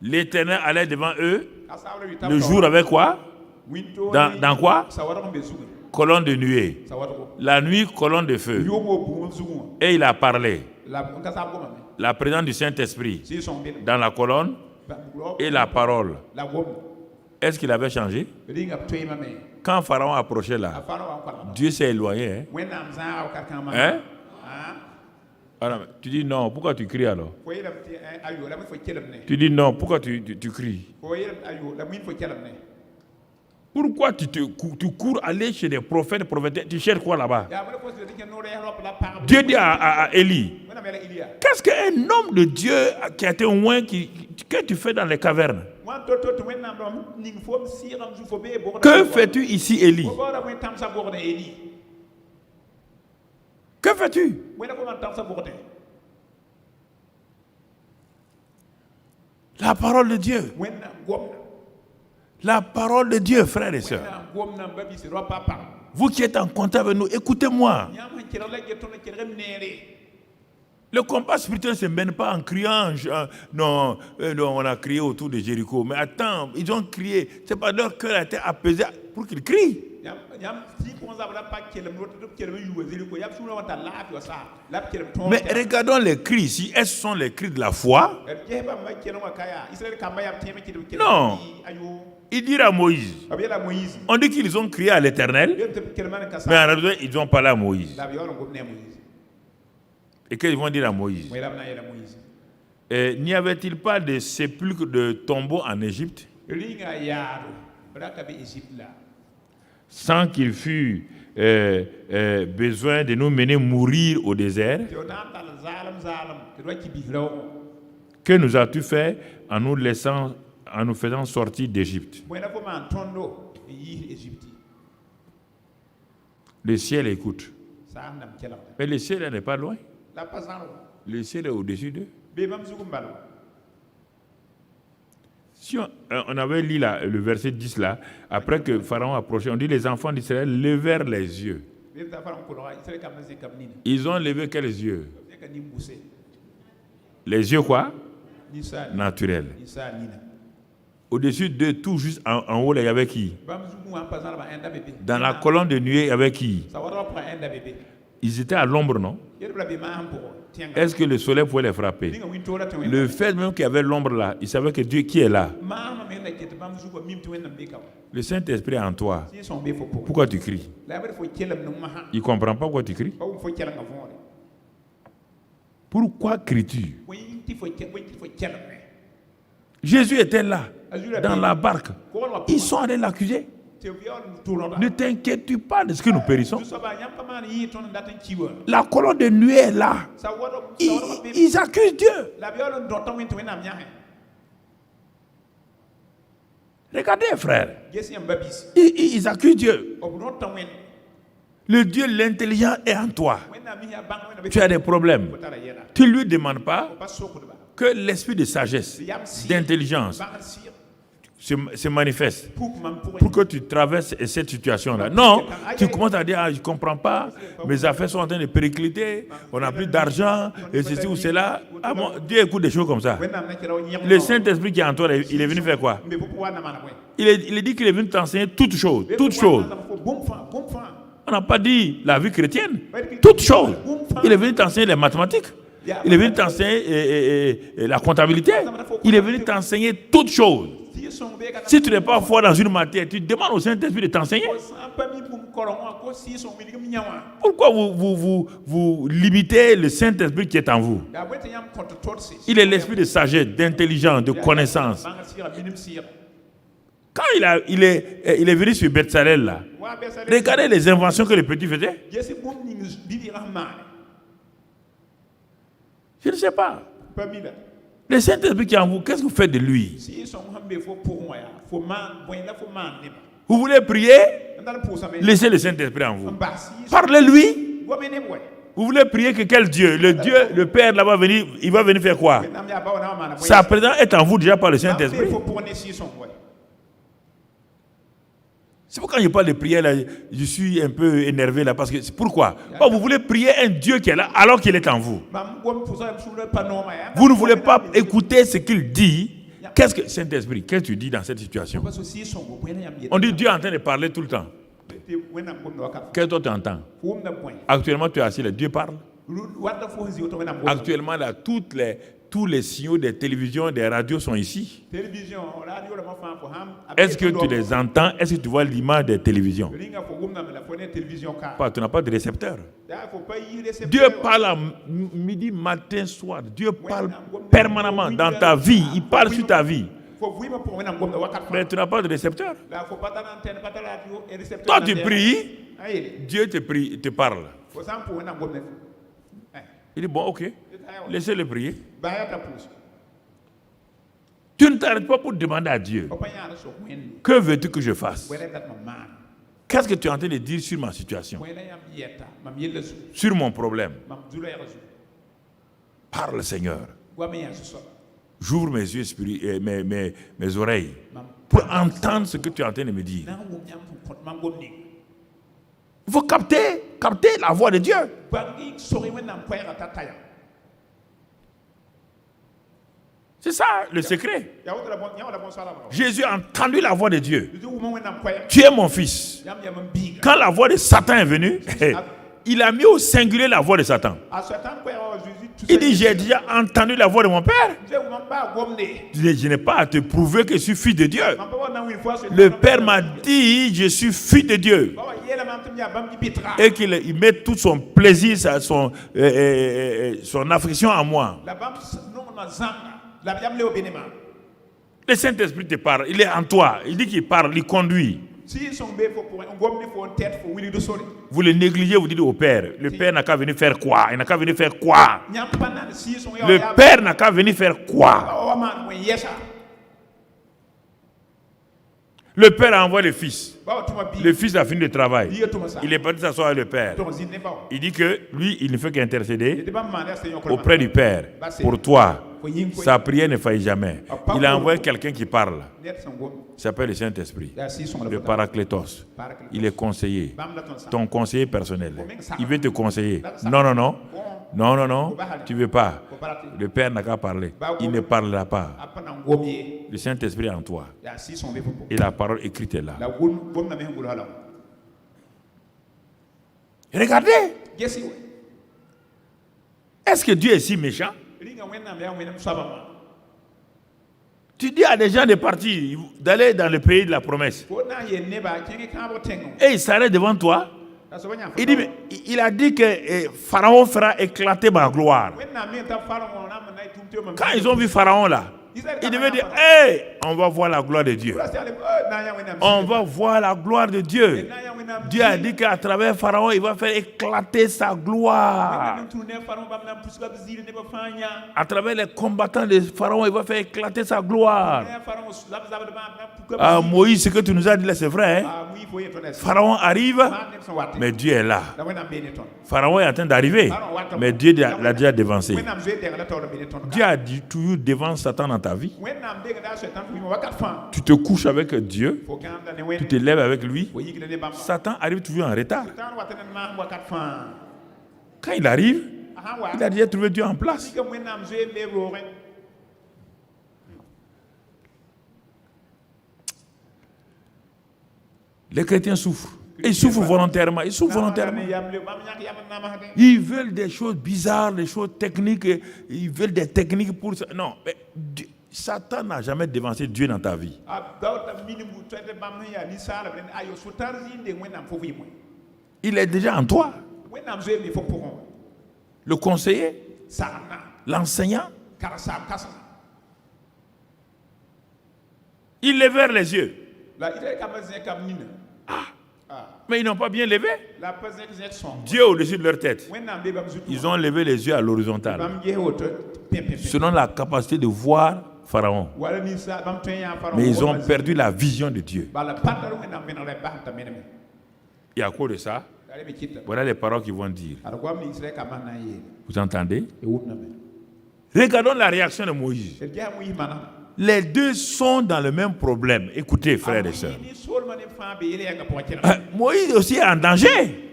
L'Éternel allait devant eux. Le jour avec quoi? Dans quoi? Colonne de nuée. La nuit, colonne de feu. Et il a parlé. La présence du Saint-Esprit dans la colonne et la parole. Est-ce qu'il avait changé? Quand Pharaon approchait là, Dieu s'est éloigné. Hein? Alors, tu dis non, pourquoi tu cries alors? Tu dis non, pourquoi tu cries? Pourquoi tu cours aller chez des prophètes, tu cherches quoi là-bas? Dieu dit à Élie, qu'est-ce qu'un homme de Dieu qui a été loin, que tu fais dans les cavernes? Que fais-tu ici, Élie? Que fais-tu? La parole de Dieu. La parole de Dieu, frères et sœurs. Vous qui êtes en contact avec nous, écoutez-moi. Le combat spirituel ne se mène pas en criant. Non, on a crié autour de Jéricho. Mais attends, ils ont crié. C'est pas leur cœur a été apaisé pour qu'ils crient. Mais regardons les cris ici. Est-ce que ce sont les cris de la foi? Non. Il dit à Moïse. On dit qu'ils ont crié à l'Éternel. Mais en réalité, ils ont parlé à Moïse. Et qu'ils vont dire à Moïse? N'y avait-il pas de sépulcres de tombeaux en Égypte? Sans qu'il fût besoin de nous mener mourir au désert? Que nous as-tu fait en nous faisant sortir d'Égypte? Le ciel écoute. Mais le ciel n'est pas loin. Le ciel est au-dessus d'eux. Si on avait lu là, le verset 10 là, après que Pharaon approchait, on dit les enfants d'Israël levèrent les yeux. Ils ont levé quels yeux? Les yeux quoi? Naturels. Au-dessus d'eux, tout juste en haut, là, il y avait qui? Dans la colonne de nuée, il y avait qui? Ils étaient à l'ombre, non? Est-ce que le soleil pouvait les frapper? Le fait même qu'il y avait l'ombre là, ils savaient que Dieu qui est là. Le Saint-Esprit est en toi. Pourquoi tu cries? Il ne comprend pas pourquoi tu cries. Pourquoi cries-tu? Jésus était là, dans la barque. Ils sont allés l'accuser. Ne t'inquiète pas de ce que nous périssons. La colonne de nuée est là. Ils accusent Dieu. Regardez, frère. Ils accusent Dieu. Le Dieu, l'intelligent est en toi. Tu as des problèmes. Tu ne lui demandes pas que l'esprit de sagesse, d'intelligence se manifeste pour que tu traverses cette situation-là. Non, tu commences à dire, je ne comprends pas, mes affaires sont en train de péricliter, on n'a plus d'argent, et ceci ou cela. Ah bon, Dieu écoute des choses comme ça. Le Saint-Esprit qui est en toi, il est venu faire quoi? Il dit qu'il est venu t'enseigner toutes choses. Toutes choses. On n'a pas dit la vie chrétienne. Toutes choses. Il est venu t'enseigner les mathématiques. Il est venu t'enseigner la comptabilité. Il est venu t'enseigner toutes choses. Si tu n'es pas fort dans une matière, tu demandes au Saint-Esprit de t'enseigner. Pourquoi vous limitez le Saint-Esprit qui est en vous? Il est l'esprit de sagesse, d'intelligence, de connaissance. Quand il est venu sur Bethsalel, là, regardez les inventions que les petits faisaient. Je ne sais pas. Le Saint-Esprit qui est en vous, qu'est-ce que vous faites de lui? Vous voulez prier? Laissez le Saint-Esprit en vous. Parlez-lui. Vous voulez prier que quel Dieu? Le Dieu, le Père là-bas, il va venir faire quoi? Sa présence est en vous déjà par le Saint-Esprit. C'est pourquoi quand je parle de prière, là, je suis un peu énervé là, parce que c'est pourquoi? Vous voulez prier un Dieu qui est là alors qu'il est en vous. Vous ne voulez pas écouter ce qu'il dit. Qu'est-ce que Saint-Esprit, qu'est-ce que tu dis dans cette situation? On dit Dieu est en train de parler tout le temps. Qu'est-ce que tu entends? Actuellement, tu es assis là, Dieu parle. Actuellement, là, tous les signaux des télévisions, des radios sont ici. Est-ce que tu les entends? Est-ce que tu vois l'image des télévisions? Tu n'as pas de récepteur. Dieu parle à midi, matin, soir. Dieu parle permanemment dans ta vie. Il parle sur ta vie. Mais tu n'as pas de récepteur. Toi, tu pries. Dieu te parle. Il dit, bon, ok. Laissez-le prier. Tu ne t'arrêtes pas pour demander à Dieu, que veux-tu que je fasse? Qu'est-ce que tu es en train de dire sur ma situation? Sur mon problème? Parle, Seigneur. J'ouvre mes yeux spirituels, mes oreilles, pour entendre ce que tu es en train de me dire. Il faut capter la voix de Dieu. C'est ça le secret. Jésus a entendu la voix de Dieu. Tu es mon fils. Quand la voix de Satan est venue, il a mis au singulier la voix de Satan. Il dit, j'ai déjà entendu la voix de mon Père. Je n'ai pas à te prouver que je suis fils de Dieu. Le Père m'a dit, je suis fils de Dieu. Et qu'il met tout son plaisir, son affection en moi. Le Saint-Esprit te parle, il est en toi. Il dit qu'il parle, il conduit. Vous le négligez, vous dites au Père. Le Père n'a qu'à venir faire quoi? Il n'a qu'à venir faire quoi? Le Père n'a qu'à venir faire quoi? Le Père a envoyé le Fils. Le Fils a fini le travail. Il est parti s'asseoir avec le Père. Il dit que lui, il ne fait qu'intercéder auprès du Père pour toi. Sa prière ne faillit jamais. Il a envoyé quelqu'un qui parle. Il s'appelle le Saint-Esprit, le Paraclétos. Il est conseiller, ton conseiller personnel. Il veut te conseiller. Non, tu ne veux pas. Le Père n'a qu'à parler. Il ne parlera pas. Le Saint-Esprit est en toi. Et la parole écrite est là. Regardez. Est-ce que Dieu est si méchant? Tu dis à des gens de partir, d'aller dans le pays de la promesse. Et il s'arrête devant toi. Il dit, mais il a dit que Pharaon fera éclater ma gloire. Quand ils ont vu Pharaon là, ils devaient dire, hey, on va voir la gloire de Dieu. On va voir la gloire de Dieu. Dieu a dit qu'à travers Pharaon, il va faire éclater sa gloire. À travers les combattants de Pharaon, il va faire éclater sa gloire. Moïse, ce que tu nous as dit là, c'est vrai. Hein? Pharaon arrive, mais Dieu est là. Pharaon est en train d'arriver, mais Dieu l'a déjà dévancé. Dieu a dit toujours devance Satan dans ta vie. Tu te couches avec Dieu, tu te lèves avec lui. Satan arrive toujours en retard. Quand il arrive, il a déjà trouvé Dieu en place. Les chrétiens souffrent. Ils souffrent volontairement. Ils souffrent volontairement. Ils veulent des choses bizarres, des choses techniques. Ils veulent des techniques pour ça. Non, mais Satan n'a jamais devancé Dieu dans ta vie. Il est déjà en toi. Le conseiller, l'enseignant. Il lève les yeux. Mais ils n'ont pas bien levé. Dieu au-dessus de leur tête. Ils ont levé les yeux à l'horizontale. Selon la capacité de voir Pharaon. Mais ils ont perdu la vision de Dieu. Et à cause de ça, voilà les paroles qu'ils vont dire. Vous entendez? Regardons la réaction de Moïse. Les deux sont dans le même problème. Écoutez, frères et sœurs. Moïse aussi est en danger.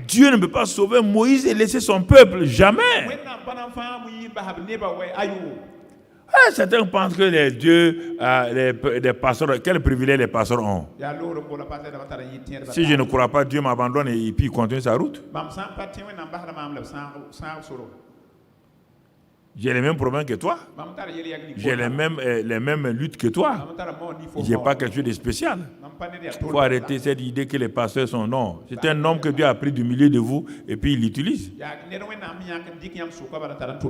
Dieu ne peut pas sauver Moïse et laisser son peuple. Jamais. Certains pensent que les dieux, les pasteurs, quel privilège les pasteurs ont. Si je ne crois pas, Dieu m'abandonne et puis il continue sa route. J'ai les mêmes problèmes que toi. J'ai les mêmes luttes que toi. Je n'ai pas quelque chose de spécial. Il faut arrêter cette idée que les pasteurs sont non. C'est un homme que Dieu a pris du milieu de vous et puis il l'utilise.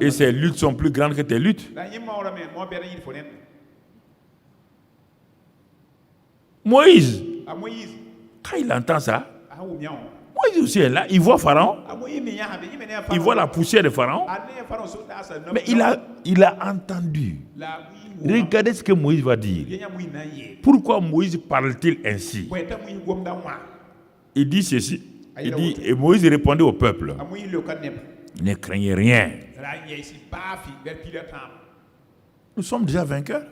Et ses luttes sont plus grandes que tes luttes. Moïse, quand il entend ça, Moïse aussi est là, il voit Pharaon, il voit la poussière de Pharaon, mais il a entendu. Regardez ce que Moïse va dire. Pourquoi Moïse parle-t-il ainsi? Il dit ceci. Il dit, et Moïse répondait au peuple, ne craignez rien. Nous sommes déjà vainqueurs.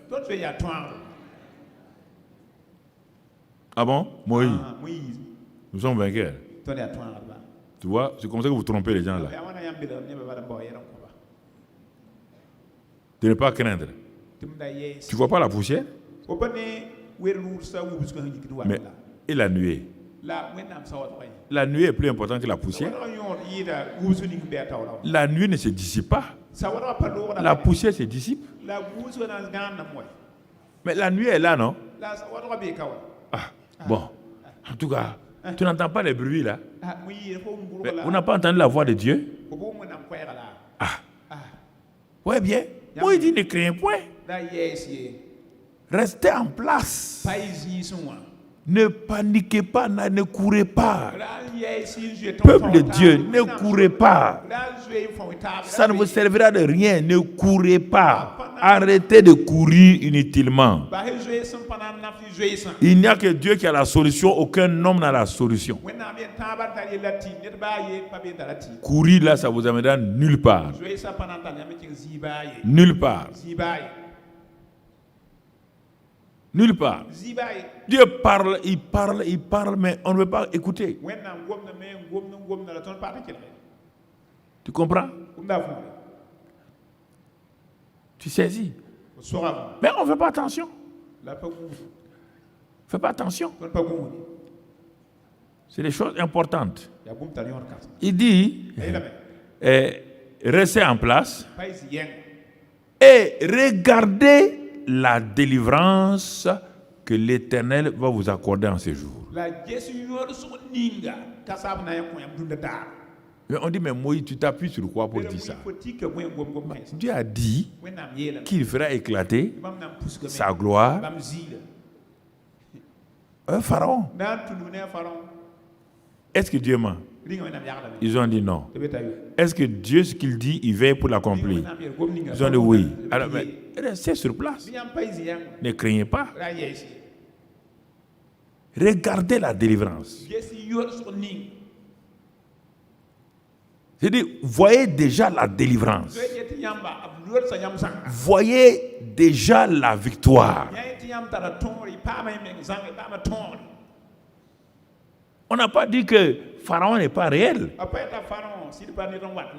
Ah bon? Moïse, nous sommes vainqueurs. Tu vois, c'est comme ça que vous trompez les gens là. De ne pas craindre. Tu vois pas la poussière? Mais et la nuée? La nuée est plus importante que la poussière. La nuée ne se dissipe pas. La poussière se dissipe. Mais la nuée est là, non? Bon, en tout cas, tu n'entends pas les bruits là? Mais vous n'avez pas entendu la voix de Dieu? Ouais, bien. Moi, il dit ne craignez point. Restez en place. Ne paniquez pas, ne courez pas. Peuple de Dieu, ne courez pas. Ça ne vous servira de rien, ne courez pas. Arrêtez de courir inutilement. Il n'y a que Dieu qui a la solution, aucun homme n'a la solution. Courir là, ça vous amènera nulle part. Nulle part. Nulle part. Dieu parle, mais on ne veut pas écouter. Tu comprends? Tu saisis? Mais on ne fait pas attention. Fais pas attention. C'est des choses importantes. Il dit, restez en place. Et regardez la délivrance que l'Éternel va vous accorder en ce jour. Mais on dit, mais Moïse, tu t'appuies sur quoi pour dire ça? Dieu a dit qu'il fera éclater sa gloire un pharaon. Est-ce que Dieu ment? Ils ont dit non. Est-ce que Dieu, ce qu'il dit, il veille pour l'accomplir? Ils ont dit oui. Alors, restez sur place. Ne craignez pas. Regardez la délivrance. C'est-à-dire, voyez déjà la délivrance. Voyez déjà la victoire. On n'a pas dit que Pharaon n'est pas réel.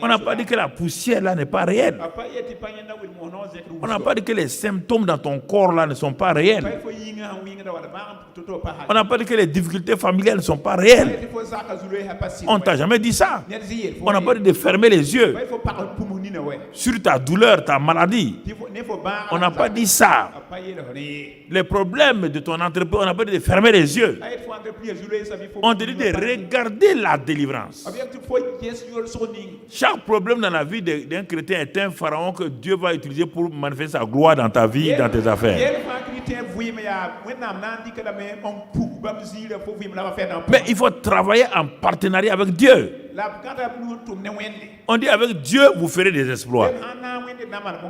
On n'a pas dit que la poussière là n'est pas réelle. On n'a pas dit que les symptômes dans ton corps là ne sont pas réels. On n'a pas dit que les difficultés familiales ne sont pas réelles. On ne t'a jamais dit ça. On n'a pas dit de fermer les yeux sur ta douleur, ta maladie. On n'a pas dit ça. Les problèmes de ton entreprise, on n'a pas dit de fermer les yeux. On te dit de regarder la délivrance. Chaque problème dans la vie d'un chrétien est un pharaon que Dieu va utiliser pour manifester sa gloire dans ta vie, dans tes affaires. Mais il faut travailler en partenariat avec Dieu. On dit avec Dieu, vous ferez des exploits.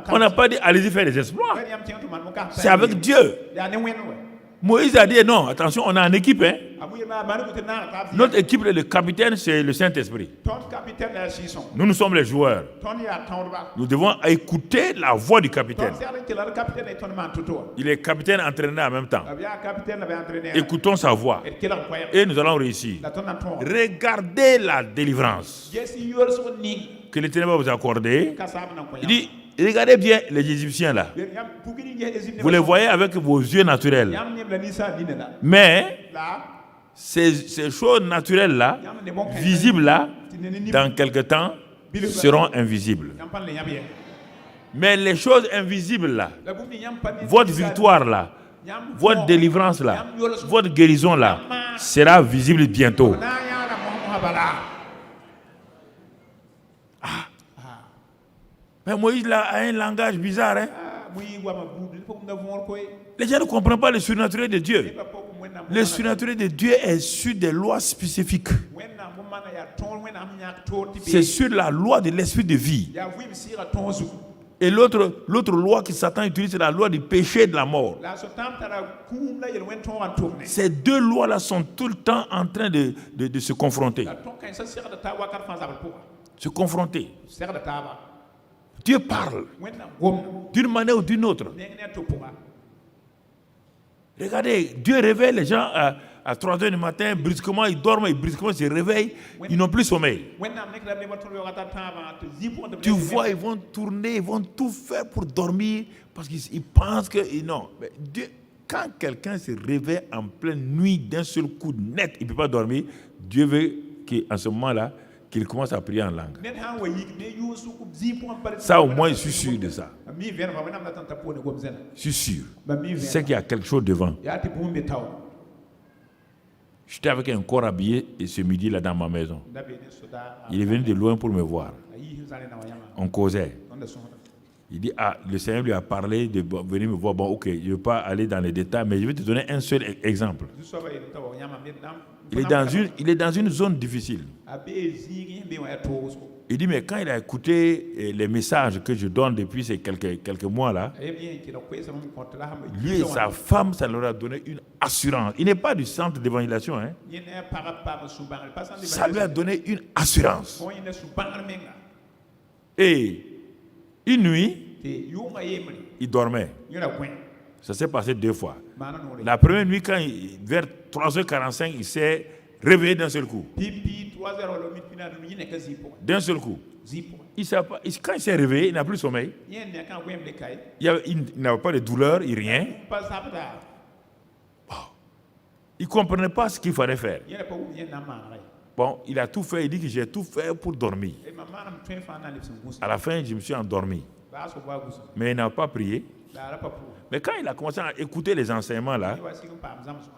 On n'a pas dit allez-y faire des exploits. C'est avec Dieu. Moïse a dit non, attention, on a une équipe. Hein? Notre équipe, le capitaine, c'est le Saint-Esprit. Nous sommes les joueurs. Nous devons écouter la voix du capitaine. Il est capitaine entraîneur en même temps. Écoutons sa voix et nous allons réussir. Regardez la délivrance que l'Éternel va vous accorder. Il dit, regardez bien les Égyptiens là. Vous les voyez avec vos yeux naturels. Mais ces choses naturelles là, visibles là, dans quelque temps, seront invisibles. Mais les choses invisibles là, votre victoire là, votre délivrance là, votre guérison là, sera visible bientôt. Mais Moïse là, a un langage bizarre. Hein? Les gens ne comprennent pas le surnaturel de Dieu. Le surnaturel de Dieu est sur des lois spécifiques. C'est sur la loi de l'esprit de vie. Et l'autre loi que Satan utilise, c'est la loi du péché et de la mort. Ces deux lois-là sont tout le temps en train de se confronter. Se confronter. Dieu parle d'une manière ou d'une autre. Regardez, Dieu réveille les gens à 3 heures du matin, brusquement ils dorment et brusquement ils se réveillent, ils n'ont plus sommeil. Tu vois, ils vont tourner, ils vont tout faire pour dormir parce qu'ils pensent que non. Mais Dieu, quand quelqu'un se réveille en pleine nuit d'un seul coup net, il ne peut pas dormir, Dieu veut qu'en ce moment-là, qu'il commence à prier en langue. Ça, au moins, je suis sûr de ça. Je suis sûr. C'est qu'il y a quelque chose devant. J'étais avec un corps habillé et ce midi là dans ma maison. Il est venu de loin pour me voir. On causait. Il dit, le Seigneur lui a parlé de venir me voir. Bon, ok, je ne vais pas aller dans les détails, mais je vais te donner un seul exemple. Il est dans une zone difficile. Il dit, mais quand il a écouté les messages que je donne depuis ces quelques mois là, lui et sa femme, ça leur a donné une assurance. Il n'est pas du centre d'évangélisation. Hein. Ça lui a donné une assurance. Et une nuit, il dormait. Ça s'est passé 2 fois. La première nuit, vers 3h45, il s'est réveillé d'un seul coup. D'un seul coup. Quand il s'est réveillé, il n'a plus sommeil. Il n'avait pas de douleur, rien. Il ne comprenait pas ce qu'il fallait faire. Bon, il a tout fait. Il dit que j'ai tout fait pour dormir. À la fin, je me suis endormi. Mais il n'a pas prié. Mais quand il a commencé à écouter les enseignements là,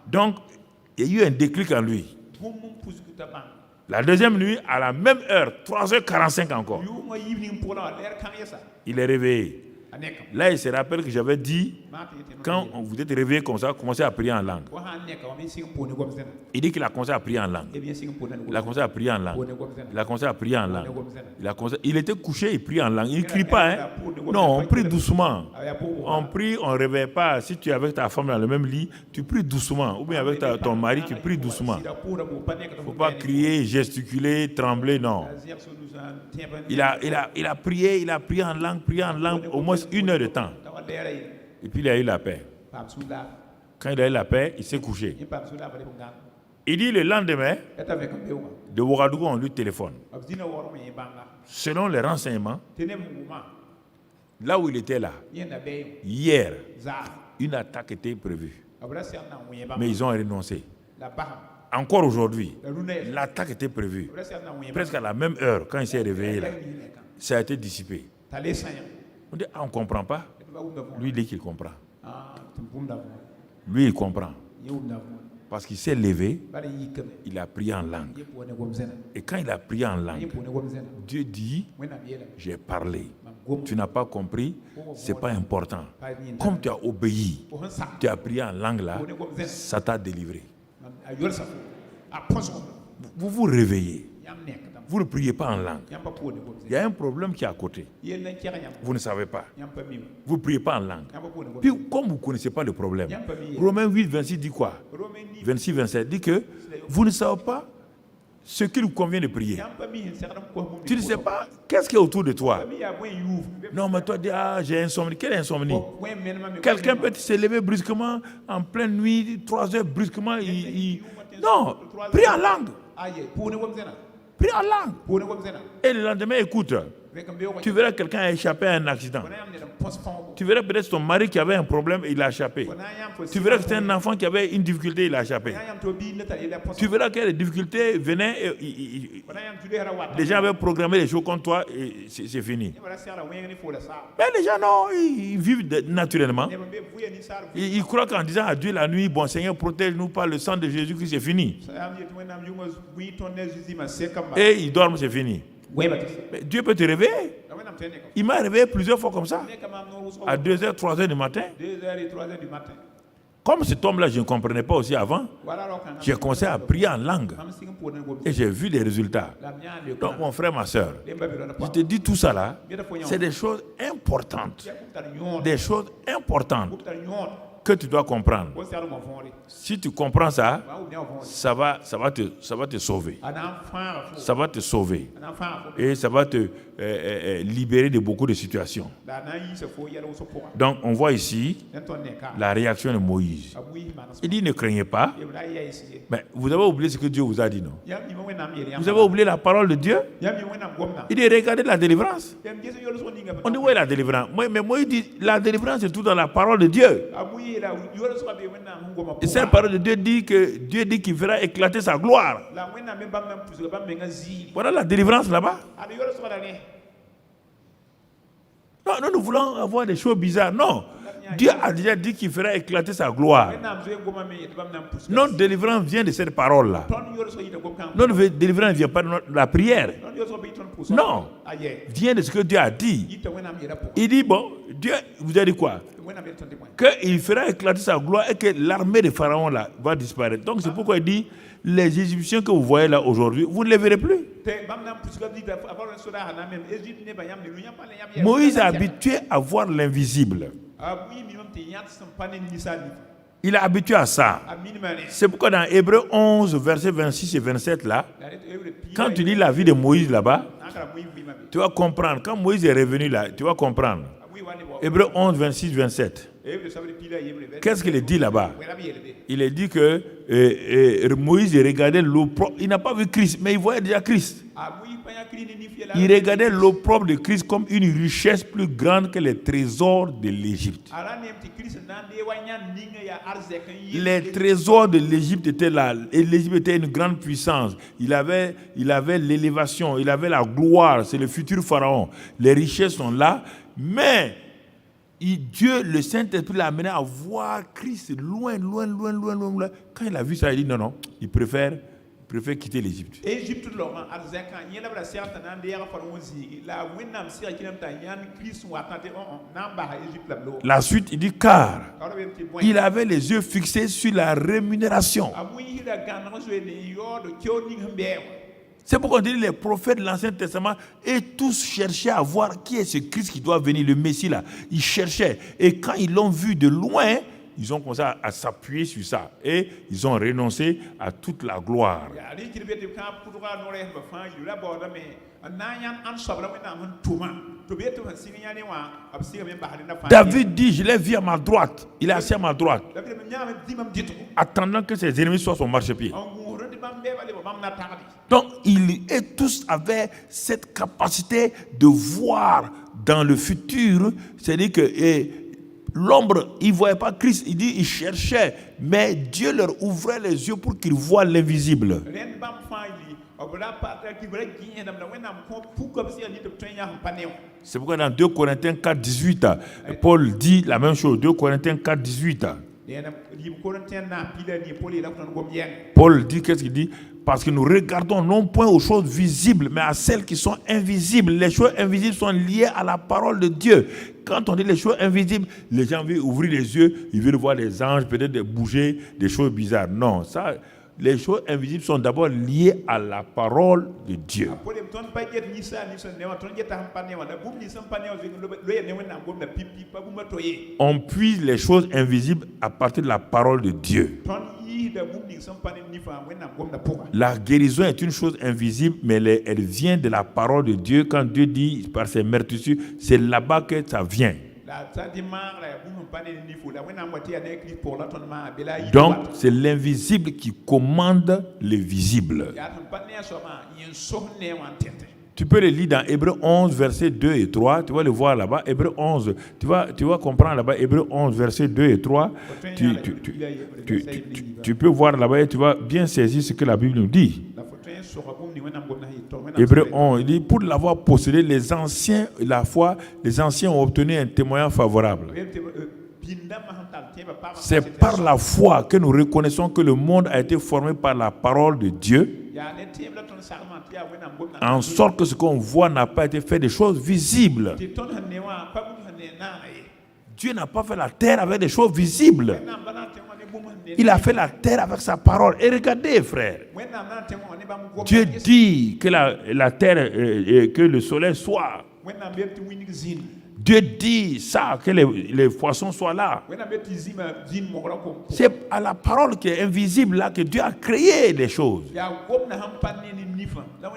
donc il y a eu un déclic en lui. La deuxième nuit, à la même heure, 3h45 encore, il est réveillé. Là, il se rappelle que j'avais dit, quand vous êtes réveillé comme ça, commencez à prier en langue. Il dit qu'il a commencé à prier en langue. Il a commencé à prier en langue. Il a commencé à prier en langue. Il était couché, il prie en langue. Il ne crie pas, hein. Non, on prie doucement. On prie, on ne réveille pas. Si tu es avec ta femme dans le même lit, tu pries doucement. Ou bien avec ton mari, tu pries doucement. Il ne faut pas crier, gesticuler, trembler, non. Il a prié en langue, au moins 1 heure de temps. Et puis il a eu la paix. Quand il a eu la paix, il s'est couché. Il dit le lendemain, de Ouagadougou, on lui téléphone. Selon les renseignements, là où il était là, hier, une attaque était prévue. Mais ils ont renoncé. Encore aujourd'hui, l'attaque était prévue. Presque à la même heure, quand il s'est réveillé là, ça a été dissipé. On dit, on ne comprend pas. Lui, il dit qu'il comprend. Lui, il comprend. Parce qu'il s'est levé, il a prié en langue. Et quand il a prié en langue, Dieu dit, j'ai parlé. Tu n'as pas compris, ce n'est pas important. Comme tu as obéi, tu as prié en langue là, ça t'a délivré. Vous vous réveillez. Vous ne priez pas en langue. Il y a un problème qui est à côté. Vous ne savez pas. Vous ne priez pas en langue. Puis, comme vous ne connaissez pas le problème, Romains 8, 26 dit quoi? 26, 27 dit que vous ne savez pas ce qu'il vous convient de prier. Tu ne sais pas qu'est-ce qui est autour de toi. Non, mais toi, dis, j'ai insomnie. Quelle insomnie? Quelqu'un peut se lever brusquement en pleine nuit, 3 heures brusquement. Non, prie en langue. Prie en langue. Et le lendemain, écoute, tu verras quelqu'un a échappé à un accident. Tu verras peut-être ton mari qui avait un problème, il a échappé. Tu verras que c'est un enfant qui avait une difficulté, il a échappé. Tu verras que les difficultés venaient, les gens avaient programmé les choses contre toi et c'est fini. Mais les gens, non, ils vivent naturellement. Ils croient qu'en disant à Dieu la nuit, bon Seigneur, protège-nous par le sang de Jésus, que c'est fini. Et ils dorment, c'est fini. Mais Dieu peut te réveiller. Il m'a réveillé plusieurs fois comme ça. À 2h, 3h du matin. Comme cet homme-là, je ne comprenais pas aussi avant, j'ai commencé à prier en langue. Et j'ai vu des résultats. Donc, mon frère, ma soeur, je te dis tout ça là, c'est des choses importantes. Des choses importantes que tu dois comprendre. Si tu comprends ça, ça va te sauver. Ça va te sauver. Et ça va te libérer de beaucoup de situations. Donc, on voit ici la réaction de Moïse. Il dit, ne craignez pas. Mais vous avez oublié ce que Dieu vous a dit, non? Vous avez oublié la parole de Dieu? Il dit, regardez la délivrance. On dit, où est la délivrance? Mais Moïse dit, la délivrance est tout dans la parole de Dieu. Et cette parole de Dieu dit que Dieu dit qu'il fera éclater sa gloire. Voilà la délivrance là-bas. Non, nous voulons avoir des choses bizarres. Non. Dieu a déjà dit qu'il fera éclater sa gloire. Notre délivrance vient de cette parole-là. Notre délivrance ne vient pas de la prière. Non. Vient de ce que Dieu a dit. Il dit, bon, Dieu vous a dit quoi? Qu'il fera éclater sa gloire et que l'armée de Pharaon là va disparaître. Donc c'est pourquoi il dit, les Égyptiens que vous voyez là aujourd'hui, vous ne les verrez plus. Moïse est habitué à voir l'invisible. Il est habitué à ça. C'est pourquoi dans Hébreux 11, versets 26 et 27 là, quand tu lis la vie de Moïse là-bas, tu vas comprendre. Quand Moïse est revenu là, tu vas comprendre. Hébreux 11, 26, 27. Qu'est-ce qu'il dit là-bas? Il est dit que Moïse regardait l'eau propre. Il n'a pas vu Christ, mais il voyait déjà Christ. Il regardait l'eau propre de Christ comme une richesse plus grande que les trésors de l'Égypte. Les trésors de l'Égypte étaient là. Et l'Égypte était une grande puissance. Il avait l'élévation, il avait la gloire. C'est le futur pharaon. Les richesses sont là. Mais Dieu, le Saint-Esprit l'a amené à voir Christ loin. Quand il a vu ça, il dit non, il préfère quitter l'Égypte. La suite, il dit car il avait les yeux fixés sur la rémunération. C'est pourquoi on dit les prophètes de l'Ancien Testament et tous cherchaient à voir qui est ce Christ qui doit venir, le Messie là. Ils cherchaient. Et quand ils l'ont vu de loin, ils ont commencé à s'appuyer sur ça. Et ils ont renoncé à toute la gloire. David dit, je l'ai vu à ma droite. Il est assis à ma droite, attendant que ses ennemis soient son marchepied. Donc, tous avaient cette capacité de voir dans le futur. C'est-à-dire que l'ombre, ils ne voyaient pas Christ. Il dit, ils cherchaient, mais Dieu leur ouvrait les yeux pour qu'ils voient l'invisible. C'est pourquoi dans 2 Corinthiens 4, 18, Paul dit la même chose. 2 Corinthiens 4, 18. Paul dit, qu'est-ce qu'il dit? Parce que nous regardons non point aux choses visibles, mais à celles qui sont invisibles. Les choses invisibles sont liées à la parole de Dieu. Quand on dit les choses invisibles, les gens veulent ouvrir les yeux, ils veulent voir des anges, peut-être bouger, des choses bizarres. Non, ça, les choses invisibles sont d'abord liées à la parole de Dieu. On puise les choses invisibles à partir de la parole de Dieu. La guérison est une chose invisible, mais elle vient de la parole de Dieu. Quand Dieu dit par ses meurtrissures, c'est là-bas que ça vient. Donc, c'est l'invisible qui commande le visible. Tu peux le lire dans Hébreux 11, versets 2 et 3. Tu vas le voir là-bas. Hébreux 11, tu vas comprendre là-bas. Hébreux 11, versets 2 et 3. Tu peux voir là-bas et tu vas bien saisir ce que la Bible nous dit. Hébreux 11, il dit, pour l'avoir possédé, les anciens ont obtenu un témoignage favorable. C'est par la foi que nous reconnaissons que le monde a été formé par la parole de Dieu, en sorte que ce qu'on voit n'a pas été fait des choses visibles. Dieu n'a pas fait la terre avec des choses visibles. Il a fait la terre avec sa parole. Et regardez, frères, Dieu dit que la terre, que le soleil soit. Dieu dit ça, que les poissons soient là. C'est à la parole qui est invisible là que Dieu a créé les choses.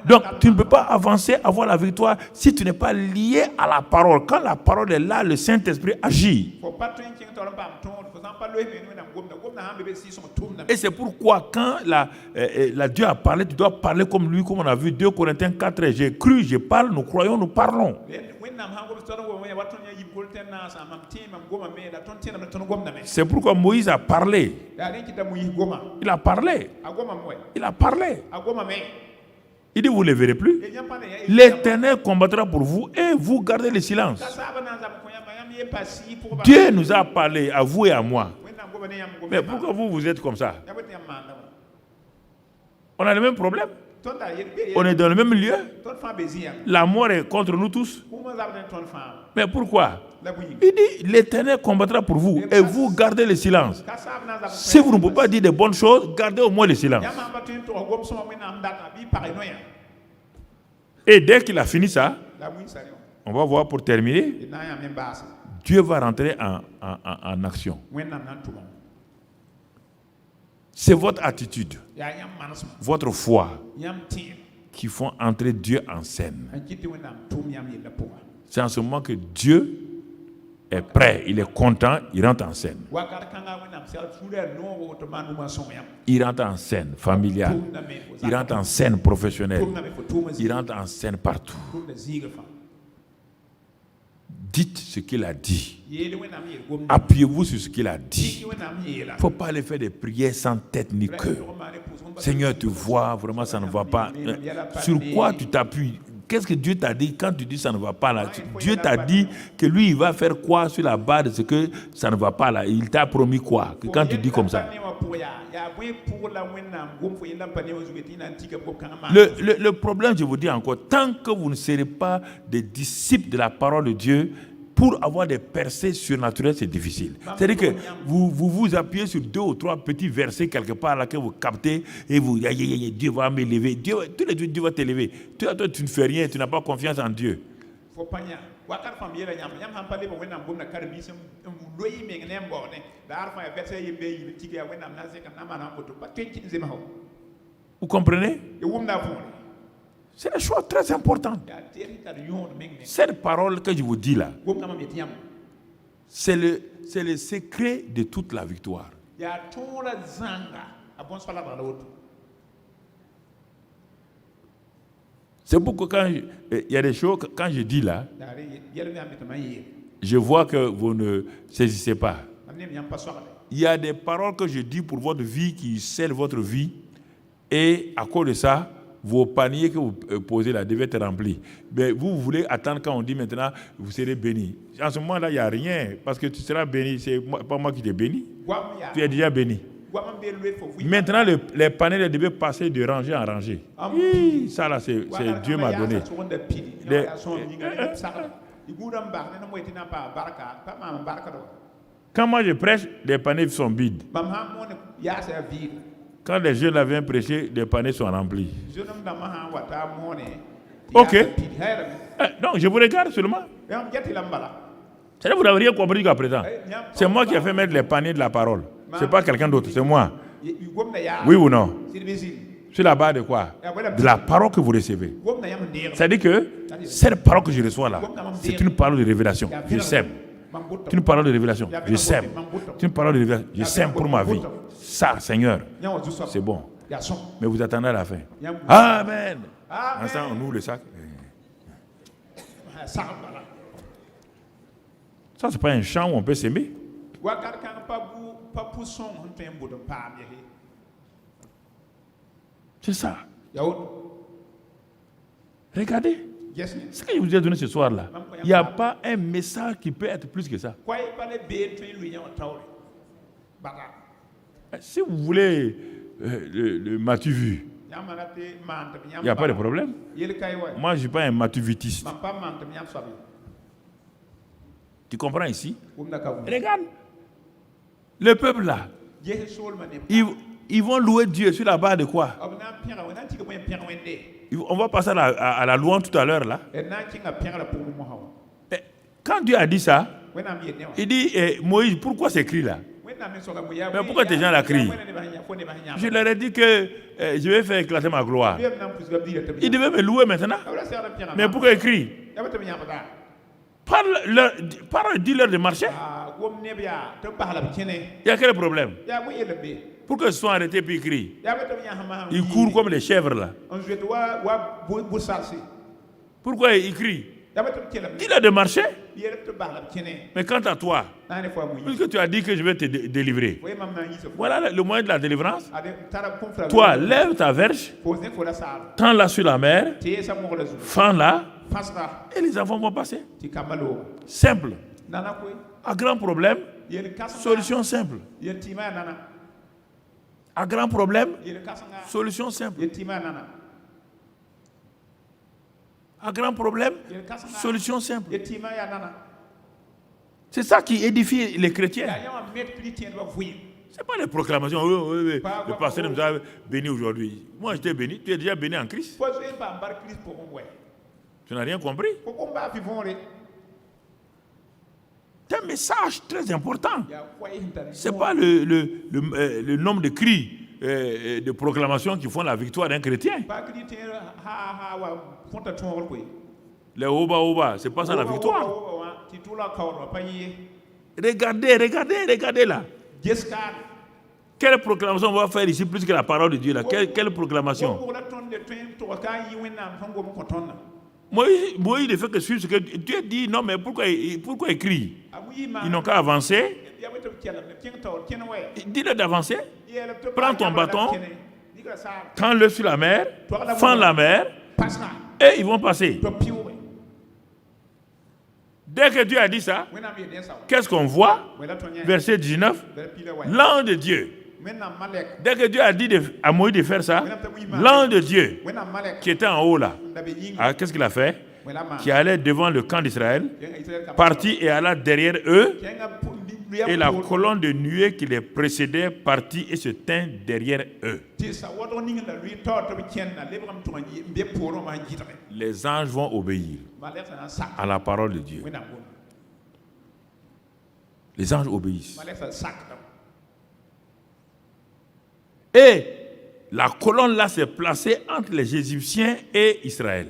Donc, tu ne peux pas avancer, avoir la victoire si tu n'es pas lié à la parole. Quand la parole est là, le Saint-Esprit agit. Et c'est pourquoi quand Dieu a parlé, tu dois parler comme lui, comme on a vu 2 Corinthiens 4. J'ai cru, je parle, nous croyons, nous parlons. C'est pourquoi Moïse a parlé. Il a parlé. Il a parlé. Il dit, vous ne le verrez plus. L'Éternel combattra pour vous et vous gardez le silence. Dieu nous a parlé, à vous et à moi. Mais pourquoi vous êtes comme ça? On a le même problème. On est dans le même lieu. La mort est contre nous tous. Mais pourquoi? Il dit, l'Éternel combattra pour vous et vous gardez le silence. Si vous ne pouvez pas dire de bonnes choses, gardez au moins le silence. Et dès qu'il a fini ça, on va voir pour terminer, Dieu va rentrer en action. C'est votre attitude, votre foi qui font entrer Dieu en scène. C'est en ce moment que Dieu est prêt, il est content, il rentre en scène. Il rentre en scène familiale, il rentre en scène professionnelle, il rentre en scène partout. Dites ce qu'il a dit. Appuyez-vous sur ce qu'il a dit. Il ne faut pas aller faire des prières sans tête ni cœur. Seigneur, tu vois, vraiment ça ne va pas. Sur quoi tu t'appuies? Qu'est-ce que Dieu t'a dit quand tu dis ça ne va pas là? Dieu t'a dit que lui, il va faire quoi sur la base de ce que ça ne va pas là? Il t'a promis quoi? Que quand tu dis comme ça. Le problème, je vous dis encore, tant que vous ne serez pas des disciples de la parole de Dieu, pour avoir des percées surnaturelles, c'est difficile. C'est-à-dire que vous appuyez sur 2 ou 3 petits versets quelque part là que vous captez et vous Dieu va m'élever. Tous les jours, Dieu va t'élever. Toi, tu ne fais rien, tu n'as pas confiance en Dieu. Vous comprenez? C'est un choix très important. Cette parole que je vous dis là, c'est le secret de toute la victoire. C'est pourquoi quand il y a des choses, quand je dis là, je vois que vous ne saisissez pas. Il y a des paroles que je dis pour votre vie qui scellent votre vie, et à cause de ça, vos paniers que vous posez là devaient être remplis. Mais vous voulez attendre quand on dit maintenant, vous serez béni. En ce moment-là, il n'y a rien, parce que tu seras béni. C'est pas moi qui t'ai béni. Tu es déjà béni. Maintenant, les paniers devaient passer de rangée en rangée. Ça là, c'est Dieu m'a donné. Quand moi je prêche, les paniers sont vides. Quand les jeunes viennent prêcher, les paniers sont remplis. Ok. Donc, je vous regarde seulement. C'est-à-dire que vous n'avez rien compris jusqu'à présent. C'est moi qui ai fait mettre les paniers de la parole. Ce n'est pas quelqu'un d'autre, c'est moi. Oui ou non? Sur la base de quoi? De la parole que vous recevez. C'est-à-dire que cette parole que je reçois là, c'est une parole de révélation. Je sème. C'est une parole de révélation. Je sème. C'est une parole de révélation. Je sème pour ma vie. Ça, Seigneur, c'est bon. Mais vous attendez à la fin. Amen. Ensemble, on ouvre le sac. Ça, c'est pas un champ où on peut s'aimer. C'est ça. Regardez. Ce que je vous ai donné ce soir-là, il n'y a pas un message qui peut être plus que ça. Si vous voulez le matu vu, il n'y a pas de problème. Moi, je ne suis pas un matuvitiste. Tu comprends ici? Regarde. Le peuple là, ils vont louer Dieu sur la base de quoi? On va passer à la louange tout à l'heure là. Quand Dieu a dit ça, il dit Moïse, pourquoi c'est écrit là? Mais pourquoi tes gens la crient? Je leur ai dit que je vais faire éclater ma gloire. Ils devaient me louer maintenant. Mais pourquoi ils crient? Dis-leur de marcher. Il y a quel problème? Pourquoi ils sont arrêtés puis ils crient? Ils courent comme les chèvres là. Pourquoi ils crient? Dis-leur de marcher. Mais quant à toi, puisque tu as dit que je vais te délivrer, voilà le moyen de la délivrance. Toi, lève ta verge, tends-la sur la mer, fends-la, et les enfants vont passer. Simple. À grand problème, solution simple. À grand problème, solution simple. À grand problème, solution simple. C'est ça qui édifie les chrétiens. Ce n'est pas les proclamations. Oui, le pasteur nous a béni aujourd'hui. Moi, je t'ai béni. Tu es déjà béni en Christ. Tu n'as rien compris. C'est un message très important. Ce n'est pas le nombre de cris, de proclamations qui font la victoire d'un chrétien. Les oba, ce n'est pas ça la victoire. Regardez là. Quelle proclamation on va faire ici plus que la parole de Dieu là? Quelle proclamation? Moïse ne fait que suivre ce que Dieu dit. Non, mais pourquoi ils crient? Ils n'ont qu'à avancer. Dis-leur d'avancer. Prends ton bâton, tends-le sur la mer, fends la mer, Et ils vont passer. Dès que Dieu a dit ça, qu'est-ce qu'on voit? Verset 19. L'ange de Dieu. Dès que Dieu a dit à Moïse de faire ça, l'ange de Dieu qui était en haut là, qu'est-ce qu'il a fait? Qui allait devant le camp d'Israël, partit et alla derrière eux, et la colonne de nuée qui les précédait partit et se tint derrière eux. Les anges vont obéir à la parole de Dieu. Les anges obéissent. Et la colonne là s'est placée entre les Égyptiens et Israël,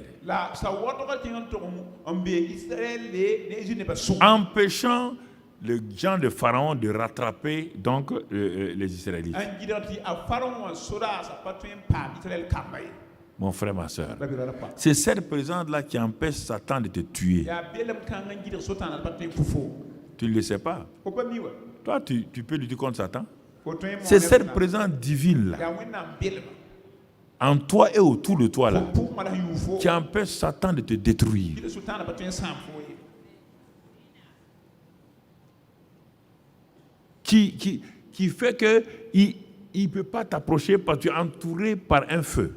empêchant le gens de Pharaon de rattraper donc les Israélites. Mon frère, ma soeur, c'est cette présence-là qui empêche Satan de te tuer. Tu ne le sais pas. Toi, tu peux lutter contre Satan. C'est cette présence divine-là, en toi et autour de toi, là, qui empêche Satan de te détruire. Qui fait qu'il ne peut pas t'approcher parce que tu es entouré par un feu.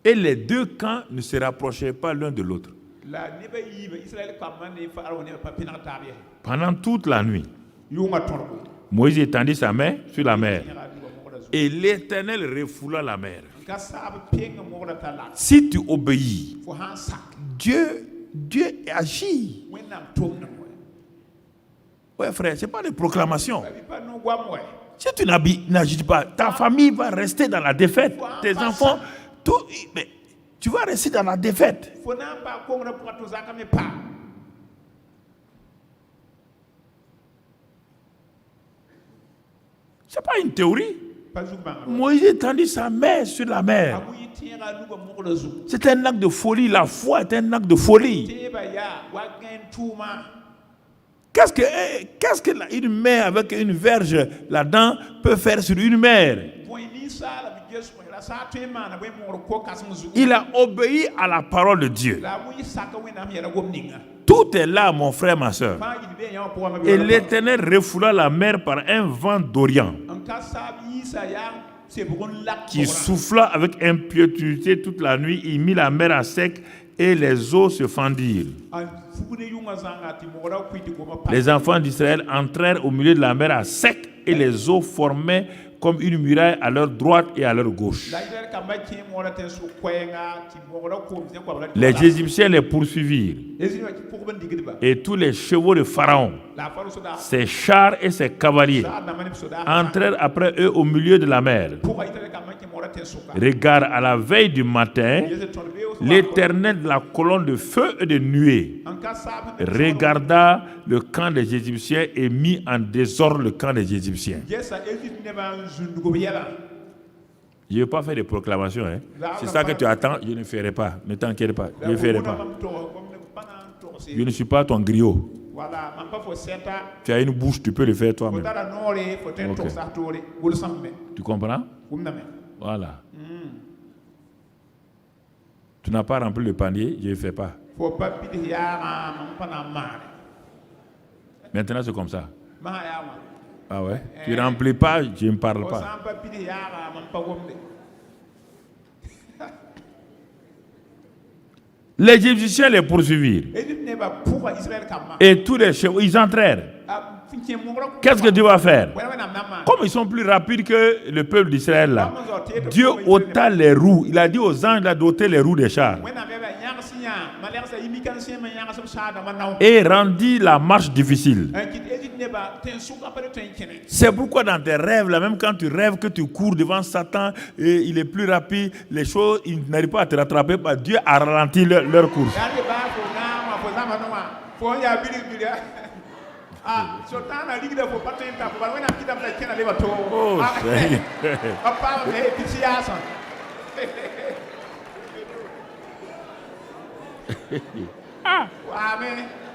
Et les deux camps ne se rapprochaient pas l'un de l'autre. Pendant toute la nuit, Moïse étendit sa main sur la mer et l'Éternel refoula la mer. Si tu obéis, Dieu agit. Ouais, frère, ce n'est pas des proclamations. Si tu n'agis pas, ta famille va rester dans la défaite. Tes enfants, tout, mais tu vas rester dans la défaite. Ce n'est pas une théorie. Moïse étendit sa main sur la mer. C'est un acte de folie. La foi est un acte de folie. Qu'est-ce qu'une mer avec une verge là-dedans peut faire sur une mer? Il a obéi à la parole de Dieu. Tout est là, mon frère, ma soeur. Et l'Éternel refoula la mer par un vent d'Orient qui souffla avec impétuosité toute la nuit. Il mit la mer à sec et les eaux se fendirent. Les enfants d'Israël entrèrent au milieu de la mer à sec et les eaux formaient comme une muraille à leur droite et à leur gauche. Les Égyptiens les poursuivirent. Et tous les chevaux de Pharaon, ses chars et ses cavaliers, entrèrent après eux au milieu de la mer. Regarde, à la veille du matin, l'Éternel de la colonne de feu et de nuée regarda le camp des Égyptiens et mit en désordre le camp des Égyptiens. Je ne vais pas faire des proclamations. Hein. C'est ça que tu attends, je ne ferai pas. Ne t'inquiète pas, je ne ferai pas. Je ne suis pas ton griot. Tu as une bouche, tu peux le faire toi-même. Okay. Tu comprends? Voilà. Tu n'as pas rempli le panier, je ne le fais pas. Maintenant, c'est comme ça. Ah ouais? Tu ne remplis pas, je ne parle pas. Les Égyptiens les poursuivirent. Et tous les chevaux, ils entrèrent. Qu'est-ce que Dieu va faire? Comme ils sont plus rapides que le peuple d'Israël là, Dieu ôta les roues. Il a dit aux anges d'ôter les roues des chars. Et rendit la marche difficile. C'est pourquoi dans tes rêves, là, même quand tu rêves que tu cours devant Satan et il est plus rapide, les choses, il n'arrive pas à te rattraper. Dieu a ralenti leur course. Oh,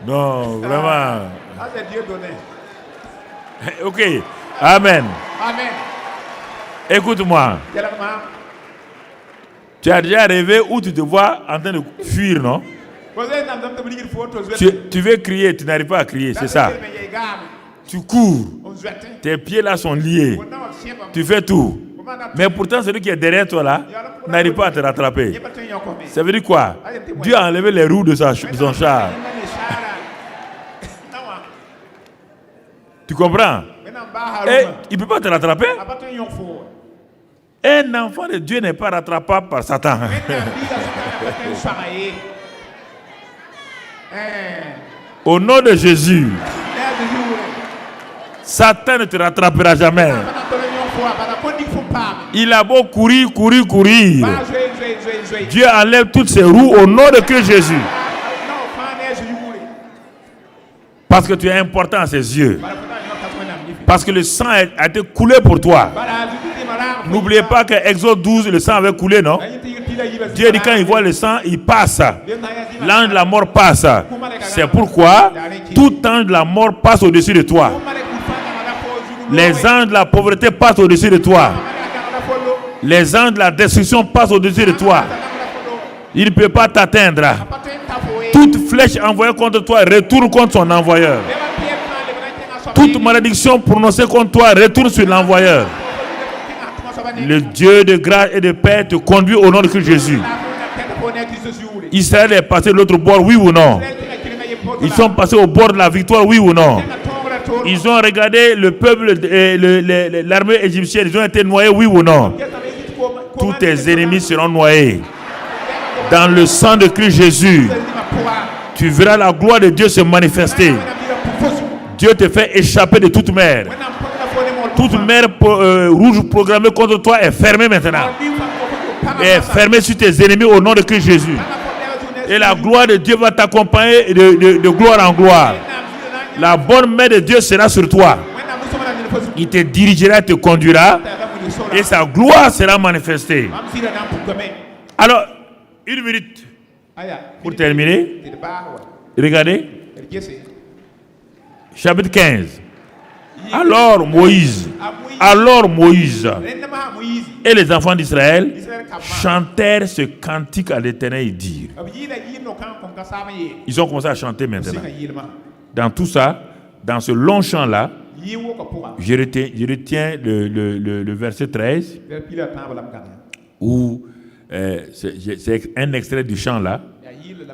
non, vraiment. Ok. Amen. Amen. Écoute-moi. Yalama. Tu as déjà rêvé où tu te vois en train de fuir, non? Tu veux crier, tu n'arrives pas à crier, c'est ça. Tu cours. Tes pieds là sont liés. Tu fais tout. Mais pourtant, celui qui est derrière toi là n'arrive pas à te rattraper. Ça veut dire quoi? Dieu a enlevé les roues de son char. Tu comprends? Et il ne peut pas te rattraper. Un enfant de Dieu n'est pas rattrapable par Satan. Au nom de Jésus, Satan ne te rattrapera jamais. Il a beau courir. Dieu enlève toutes ses roues au nom de Christ Jésus. Parce que tu es important à ses yeux. Parce que le sang a été coulé pour toi. N'oubliez pas que Exode 12, le sang avait coulé, non? Dieu dit quand il voit le sang, il passe. L'ange de la mort passe. C'est pourquoi tout ange de la mort passe au-dessus de toi. Les anges de la pauvreté passent au-dessus de toi. Les anges de la destruction passent au-dessus de toi. Il ne peut pas t'atteindre. Toute flèche envoyée contre toi retourne contre son envoyeur. Toute malédiction prononcée contre toi retourne sur l'envoyeur. Le Dieu de grâce et de paix te conduit au nom de Christ Jésus. Israël est passé de l'autre bord, oui ou non? Ils sont passés au bord de la victoire, oui ou non? Ils ont regardé le peuple, l'armée égyptienne, ils ont été noyés, oui ou non? Tous tes ennemis seront noyés. Dans le sang de Christ Jésus, tu verras la gloire de Dieu se manifester. Dieu te fait échapper de toute mer. Toute mer rouge programmée contre toi est fermée maintenant. Est fermée sur tes ennemis au nom de Christ Jésus. Et la gloire de Dieu va t'accompagner de gloire en gloire. La bonne main de Dieu sera sur toi. Il te dirigera, te conduira. Et sa gloire sera manifestée. Alors, 1 minute pour terminer. Regardez. Chapitre 15. Alors Moïse et les enfants d'Israël chantèrent ce cantique à l'Éternel et dirent. Ils ont commencé à chanter maintenant. Dans tout ça, dans ce long chant-là, je retiens le verset 13 où c'est un extrait du chant-là.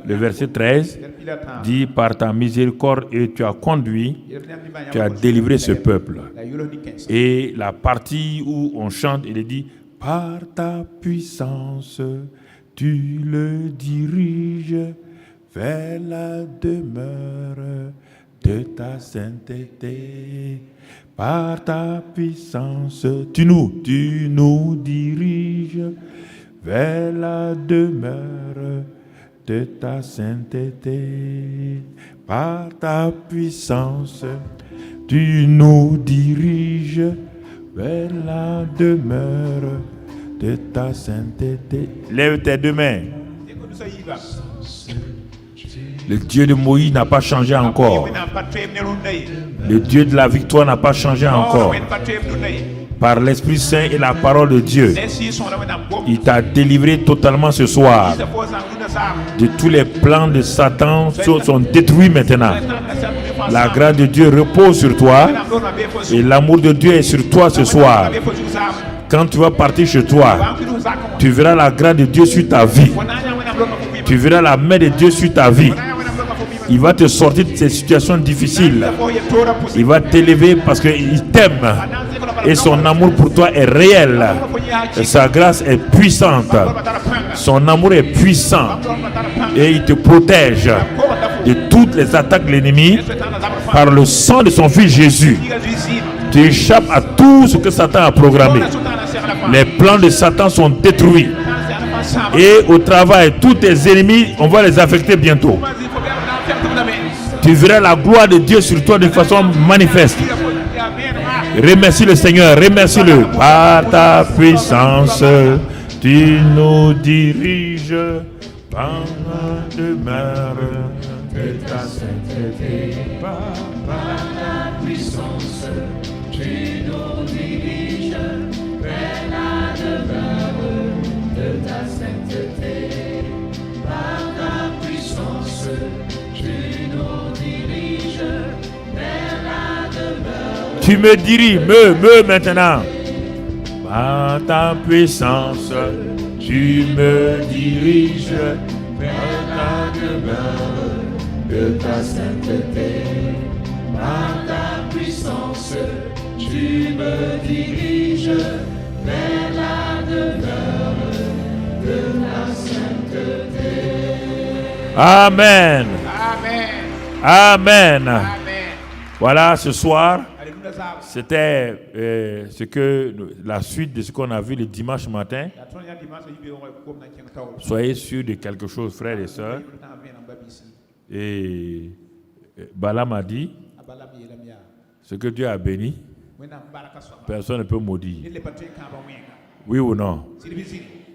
Le verset 13 dit: par ta miséricorde et tu as conduit, tu as délivré ce peuple. Et la partie où on chante, il est dit: par ta puissance, tu le diriges vers la demeure de ta sainteté. Par ta puissance, tu nous diriges vers la demeure de ta sainteté. Par ta puissance, tu nous diriges vers la demeure de ta sainteté. Lève tes deux mains. Le Dieu de Moïse n'a pas changé encore. Le Dieu de la victoire n'a pas changé encore. Par l'Esprit Saint et la parole de Dieu, il t'a délivré totalement ce soir. De tous les plans de Satan sont détruits maintenant. La grâce de Dieu repose sur toi et l'amour de Dieu est sur toi ce soir. Quand tu vas partir chez toi, tu verras la grâce de Dieu sur ta vie. Tu verras la main de Dieu sur ta vie. Il va te sortir de ces situations difficiles. Il va t'élever parce qu'il t'aime. Et son amour pour toi est réel. Et sa grâce est puissante. Son amour est puissant. Et il te protège de toutes les attaques de l'ennemi par le sang de son fils Jésus. Tu échappes à tout ce que Satan a programmé. Les plans de Satan sont détruits. Et au travail, tous tes ennemis, on va les affecter bientôt. Tu verras la gloire de Dieu sur toi de façon manifeste. Remercie le Seigneur, remercie-le. Par ta puissance, tu nous diriges par la demeure de ta sainteté. Par ta puissance, tu nous diriges vers la demeure de ta sainteté. Par ta puissance, tu nous diriges vers la demeure. Tu me diriges, me maintenant. Par ta puissance, tu me diriges vers la demeure de ta sainteté. Par ta puissance, tu me diriges vers la demeure de ta sainteté. Amen. Amen. Amen. Amen. Voilà, ce soir, Alléluia, ça. c'était la suite de ce qu'on a vu le dimanche matin. La troisième dimanche, il y a eu un comme dans le temps. Soyez sûrs de quelque chose, frères et sœurs. Et Balaam a dit, ce que Dieu a béni, personne ne peut maudire. Oui ou non?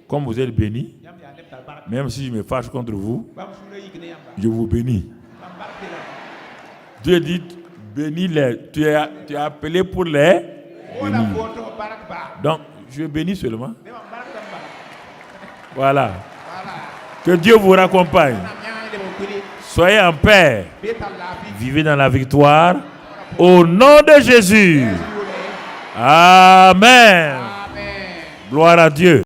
Comme vous êtes bénis, même si je me fâche contre vous, je vous bénis. Dieu dit, bénis-les. Tu es appelé pour les bénir. Donc, je bénis seulement. Voilà. Que Dieu vous raccompagne. Soyez en paix. Vivez dans la victoire. Au nom de Jésus. Amen. Gloire à Dieu.